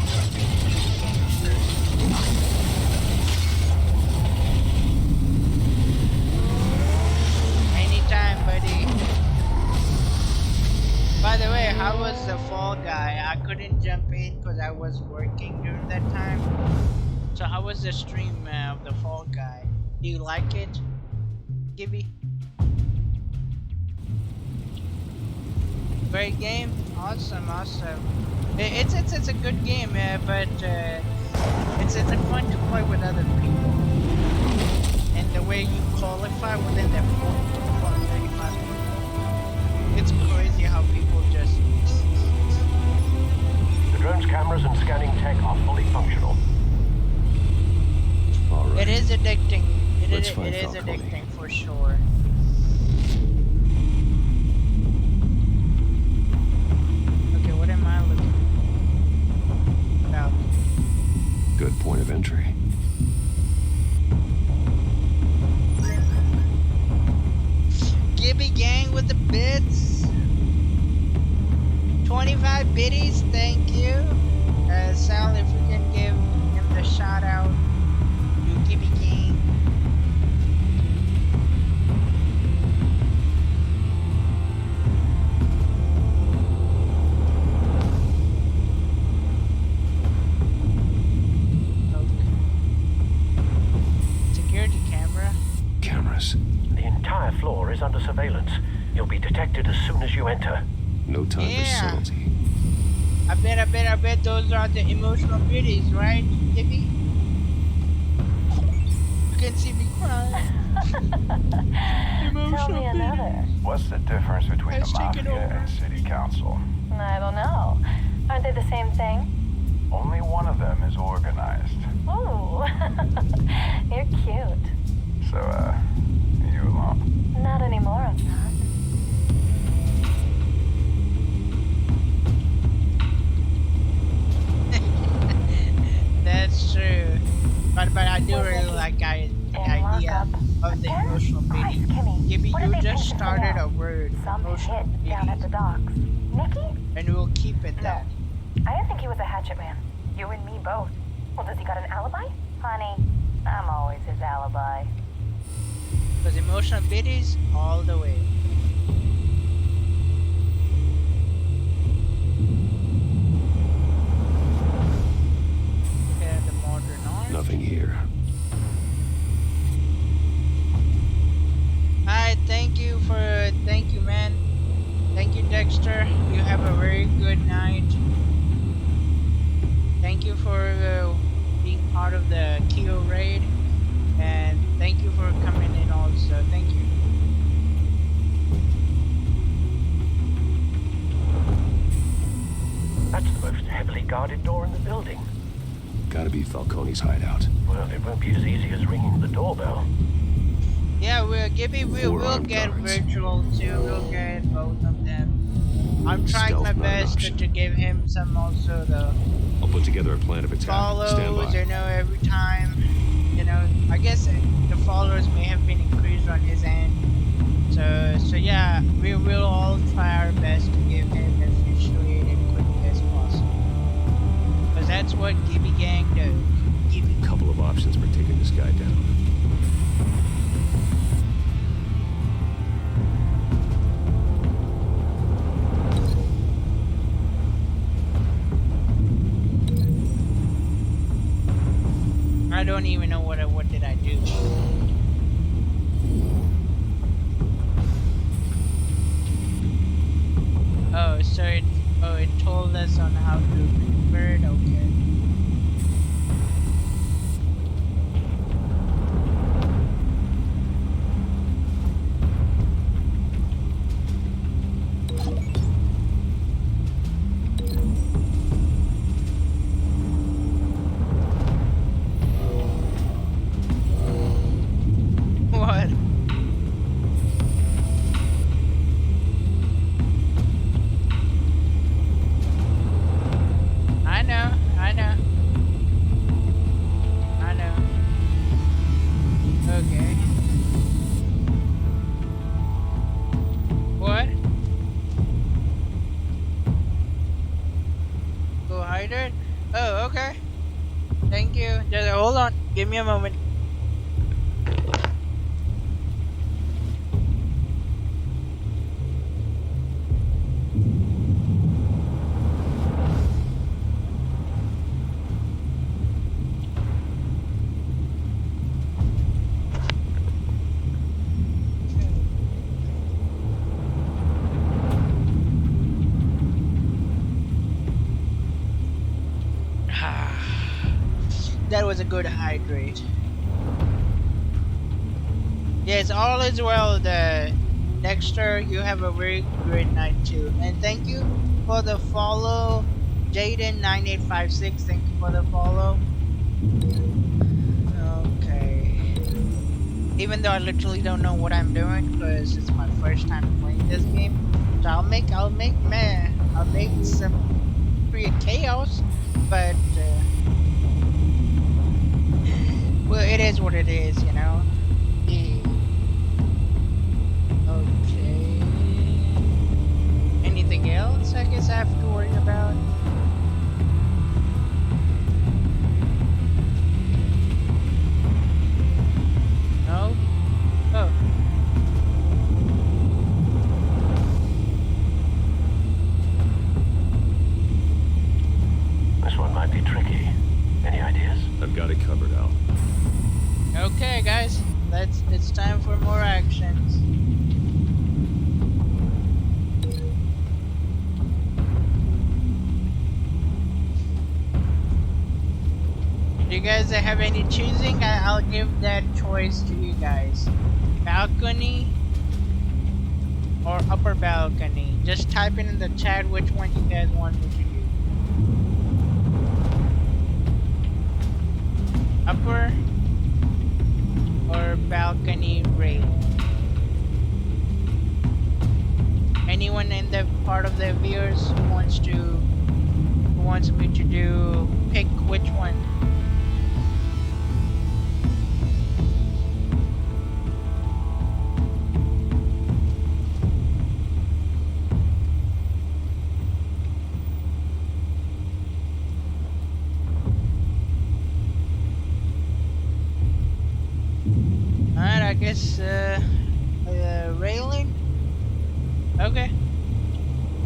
Anytime, buddy. By the way, how was the Fall Guy? I couldn't jump in because I was working during that time. So how was the stream of the Fall Guy? Do you like it, Gibby? Great game, awesome. It's a good game, but it's fun to play with other people. And the way you qualify within the 35. It's crazy how people just. The drone's cameras and scanning tech are fully functional. All right. It is addicting. It is Falcone. addicting for sure. Okay, what am I looking about? Good point of entry. Gibby gang with the bits. 25 biddies, thank you. Sal, if you can give him the shout out to Gibby gang. Security camera. Cameras. The entire floor is under surveillance. You'll be detected as soon as you enter. No time for subtlety. I bet those are the emotional biddies, right, Gibby? You can see me crying. Tell me another. What's the difference between the Mafia and City Council? I don't know. Aren't they the same thing? Only one of them is organized. Ooh. You're cute. So, you alone? Not anymore, I'm not. That's true. But I do really like the idea of the emotional biddy. Gibby, you just started a word. Emotional biddies. Down at the docks. Nikki? And we'll keep it that. I didn't think he was a hatchet man. You and me both. Well, does he got an alibi? Honey, I'm always his alibi. Because emotional biddies all the way. Okay, the modern art. Nothing here. Alright, thank you, man. Thank you, Dexter. You have a very good night. Thank you for being part of the Kyo raid. And thank you for coming in also. Thank you. That's the most heavily guarded door in the building. Gotta be Falcone's hideout. Well, it won't be as easy as ringing the doorbell. Yeah, Gibby, we'll get virtual too. We'll get both of them. I'm trying my best to give him some also the I'll put together a plan of attack. follows. Stand by. Every time. I guess the followers may have been increased on his end. So yeah, we will all try our best to give him efficiently and quickly as possible. Because that's what Gibby Gang does. Gibby. Couple of options for taking this guy down. I don't even know what did I do. Oh, so it told us on how to convert. Okay. What? on. Give me a moment. That was a good hydrate. Yes, all is well, Dexter. You have a very great night too. And thank you for the follow, Jaden9856. Thank you for the follow. Okay. Even though I literally don't know what I'm doing because it's my first time playing this game, so I'll make some create chaos, but well, it is what it is, you know. Yeah. Okay. Anything else I guess I have to worry about? No? Oh. This one might be tricky. Any ideas? I've got it covered, Al. Okay, guys. It's time for more actions. Do you guys have any choosing? I'll give that choice to you guys. Balcony or upper balcony? Just type in the chat which one you guys want me to do. Upper or balcony rail? Anyone in the part of the viewers who wants me to do pick which one? Alright, I guess railing? Okay.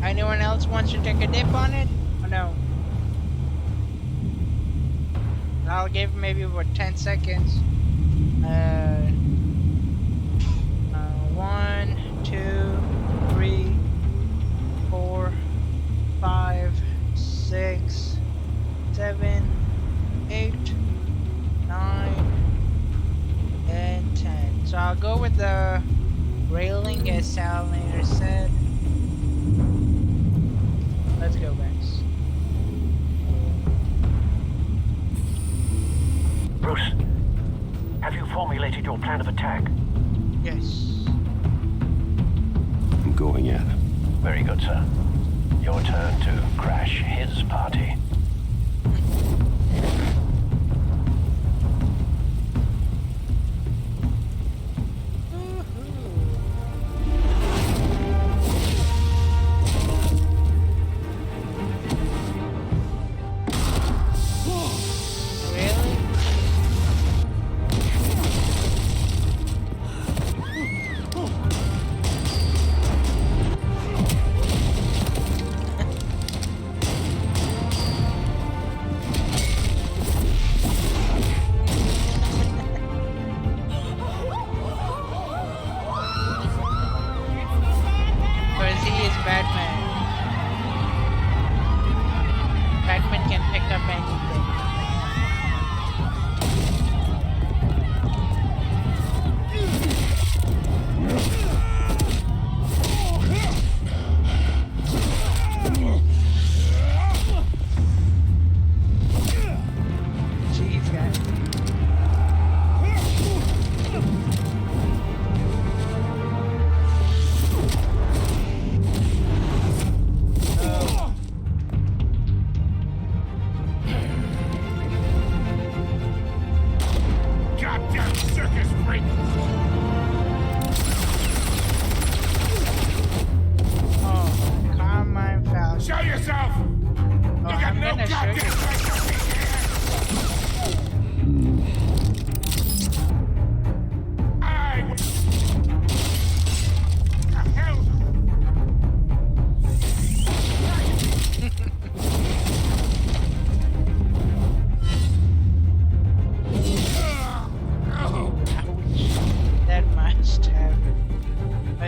Anyone else wants to take a dip on it? Or no? I'll give maybe about 10 seconds. 1, 2, 3, 4, 5, 6, 7, 8, 9, and 10. So I'll go with the railing as Salinator said. Let's go, guys. Bruce, have you formulated your plan of attack? Yes. I'm going in. Very good, sir. Your turn to crash his party.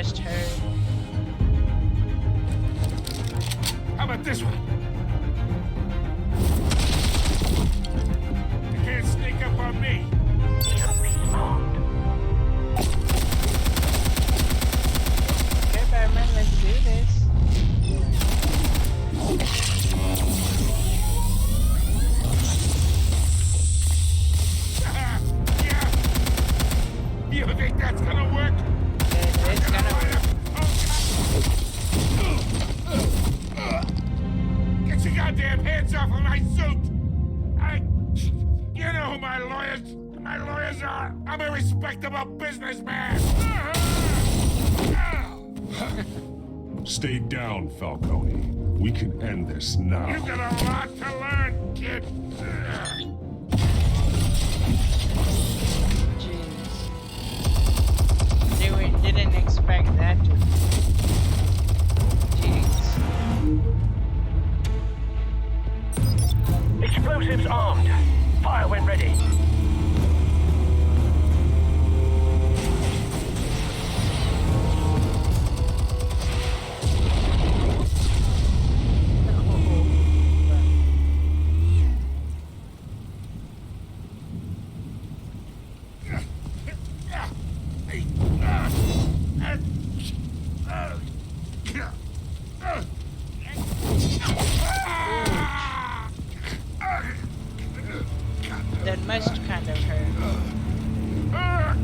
must hurt. How about this one? You can't sneak up on me. Okay, Batman, let's do this. You think that's gonna work? It's gonna work. Get your goddamn hands off of my suit! You know who my lawyers are! I'm a respectable businessman! Stay down, Falcone. We can end this now. You've got a lot to learn, kid! Didn't expect that to. Jeez. Explosives armed. Fire when ready. That must kind of hurt.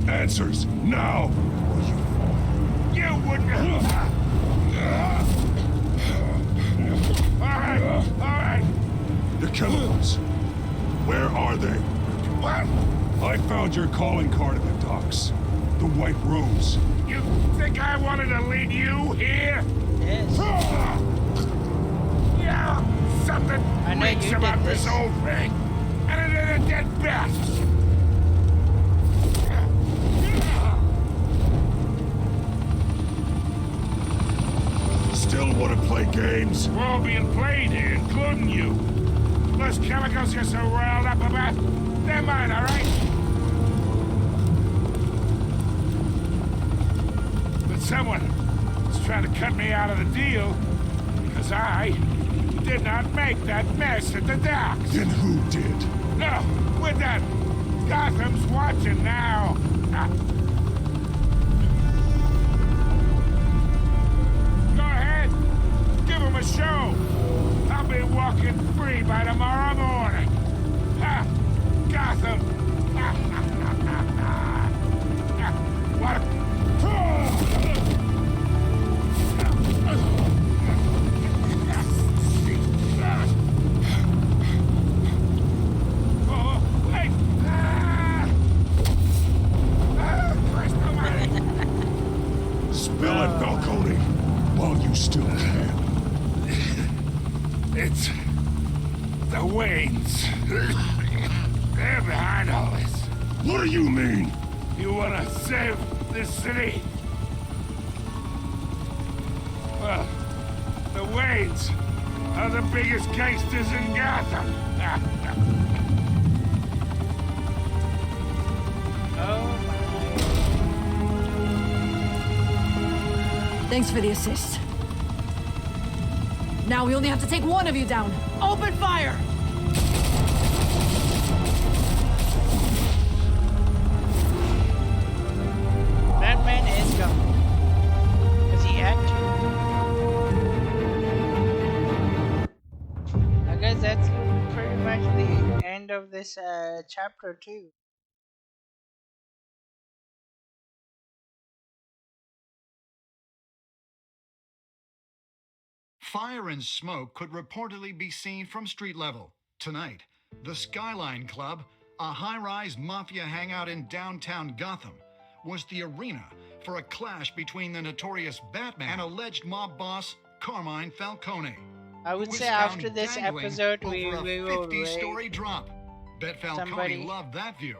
Answers, now! You wouldn't... Alright. The chemicals. Where are they? What? I found your calling card at the docks. The White Rose. You think I wanted to lead you here? Yes. Yeah, something I know reeks you about did this this. whole thing. And it ain't a dead bat. Still want to play games? We're all being played here, including you. Those chemicals you're so riled up about, they're mine, all right? But someone is trying to cut me out of the deal because I did not make that mess at the docks. Then who did? No, we're done. Gotham's watching now. Go ahead. Give him a show. I'll be walking free by tomorrow morning. Gotham. What? Spill it, Falcone, while you still can. It's the Waynes. They're behind all this. What do you mean? You want to save this city? Well, the Waynes are the biggest gangsters in Gotham. Thanks for the assist. Now we only have to take one of you down. Open fire! Batman is going. Because he had to. I guess that's pretty much the end of this chapter 2. Fire and smoke could reportedly be seen from street level. Tonight, the Skyline Club, a high-rise mafia hangout in downtown Gotham, was the arena for a clash between the notorious Batman and alleged mob boss Carmine Falcone. I would who was say found after this dangling episode, over we a will 50-story rate drop. Bet Falcone somebody. loved that view.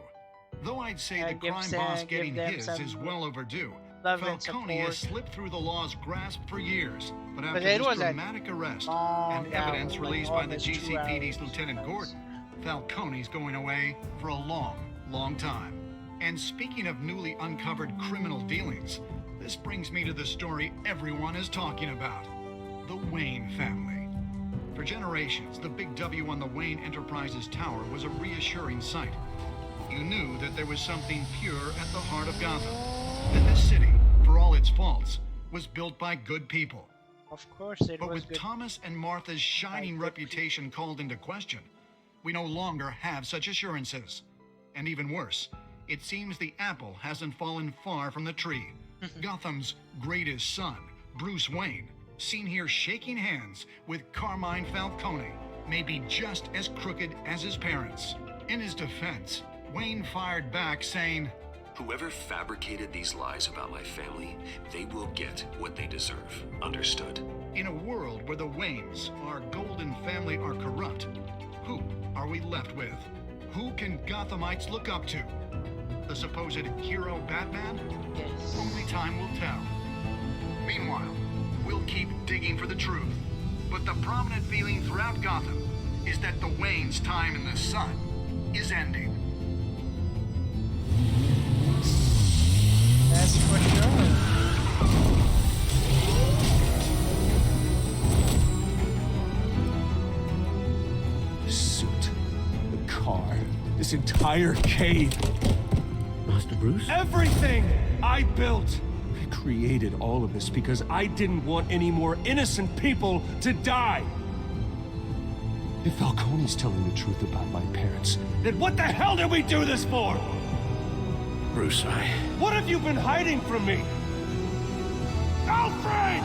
Though I'd say the give crime them- boss give getting them his some is well overdue. love and Falcone has support. slipped through the law's grasp for years, but after it this was a dramatic arrest long and evidence hour, like released by the almost 2 GCPD's hours. Lieutenant Gordon, Falcone's going away for a long, long time. And speaking of newly uncovered criminal dealings, this brings me to the story everyone is talking about. The Wayne family. For generations, the big W on the Wayne Enterprises tower was a reassuring sight. You knew that there was something pure at the heart of Gotham. That this city, for all its faults, was built by good people. Of course it But was with good. Thomas and Martha's shining reputation called into question, we no longer have such assurances. And even worse, it seems the apple hasn't fallen far from the tree. Gotham's greatest son, Bruce Wayne, seen here shaking hands with Carmine Falcone, may be just as crooked as his parents. In his defense, Wayne fired back saying, "Whoever fabricated these lies about my family, they will get what they deserve. Understood?" In a world where the Waynes, our golden family, are corrupt, who are we left with? Who can Gothamites look up to? The supposed hero Batman? Yes. Only time will tell. Meanwhile, we'll keep digging for the truth. But the prominent feeling throughout Gotham is that the Waynes' time in the sun is ending. That's for sure. The suit, the car, this entire cave. Master Bruce? Everything I built! I created all of this because I didn't want any more innocent people to die! If Falcone's telling the truth about my parents, then what the hell did we do this for? Bruce, What have you been hiding from me? Alfred!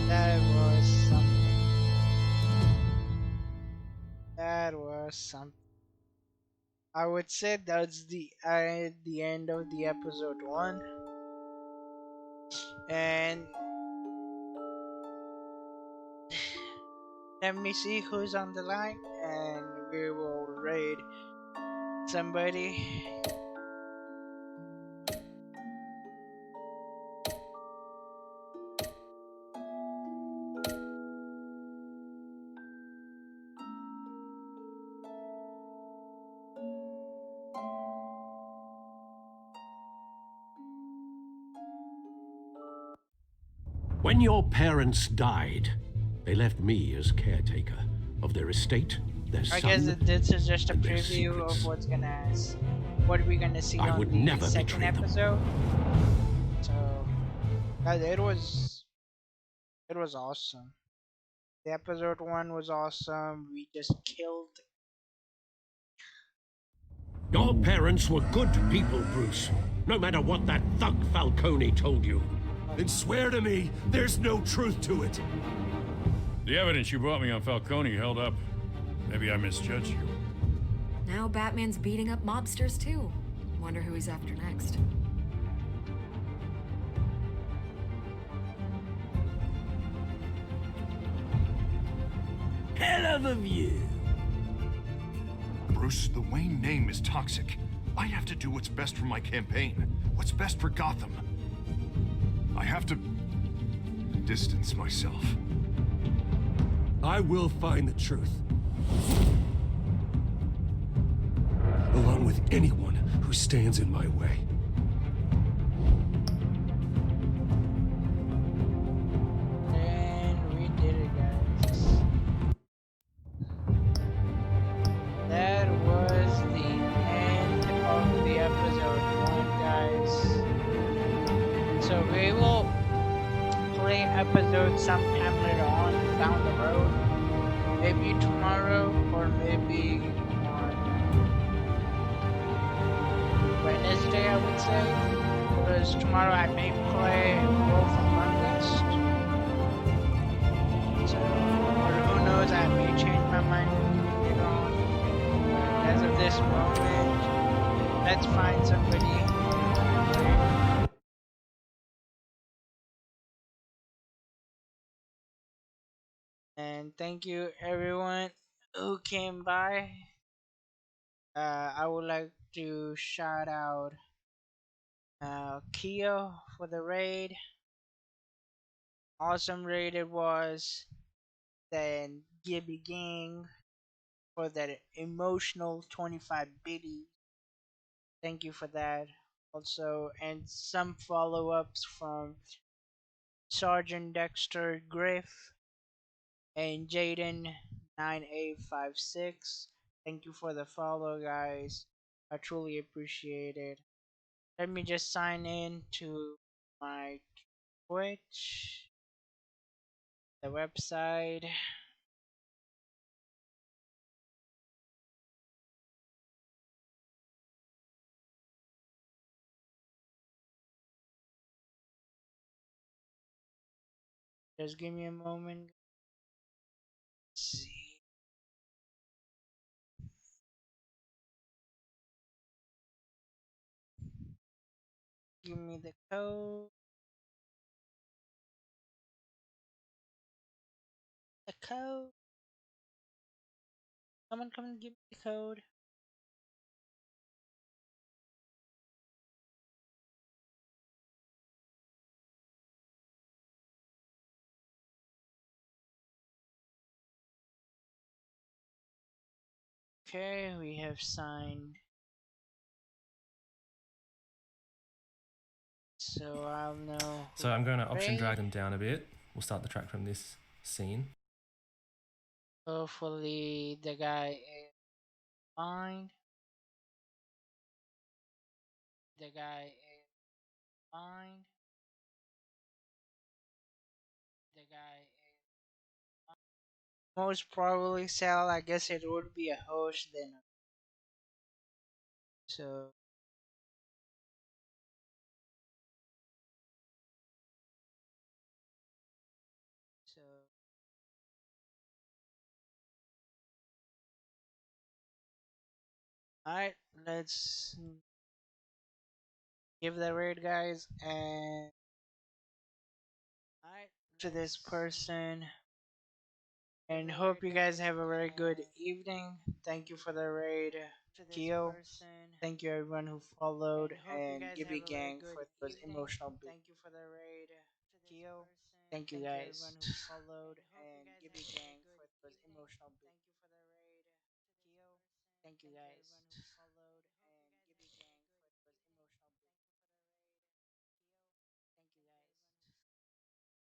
That was something. That was something. I would say that's the end of the episode 1. And let me see who's on the line and we will raid somebody. When your parents died, they left me as caretaker of their estate, their son, I guess that this is just a and their preview of secrets. what we're gonna see I on would the never second betray them. episode. So, guys, it was awesome. The episode 1 was awesome. We just killed. Your parents were good people, Bruce. No matter what that thug Falcone told you. Then swear to me there's no truth to it. The evidence you brought me on Falcone held up. Maybe I misjudged you. Now Batman's beating up mobsters too. Wonder who he's after next. Hell of a view. Bruce, the Wayne name is toxic. I have to do what's best for my campaign. What's best for Gotham. I have to distance myself. I will find the truth. Along with anyone who stands in my way. And we did it, guys. That was the end of the episode 1, guys. So we will play episode sometime later on down the road. Maybe tomorrow or maybe on Wednesday, I would say. Because tomorrow I may play Wolf Among Us. So, or who knows, I may change my mind later on. As of this moment, let's find somebody. And thank you everyone who came by. I would like to shout out Keo for the raid. Awesome raid it was. Then Gibby Gang for that emotional 25 biddy. Thank you for that. Also, and some follow ups from Sergeant Dexter Griff and Jaden 9856. Thank you for the follow, guys. I truly appreciate it. Let me just sign in to my Twitch, the website. Just give me a moment. Let's see. Give me the code. The code. Someone come and give me the code. Okay, we have signed. So I'll know. So I'm going to option Raid. drag them down a bit. We'll start the track from this scene. Hopefully the guy is fine. The guy is fine. The guy is most probably Sal. I guess it would be a host then. So so alright, let's give the raid, guys, and alright to this person. And hope you guys have a very good evening. Thank you for the raid, Keo. Thank you everyone who followed, and Gibby Gang for those emotional beats. Thank you for the raid, Keo. Thank you guys. Everyone who followed, and Gibby Gang for those emotional beats. Thank you for the raid, Keo. Thank you guys.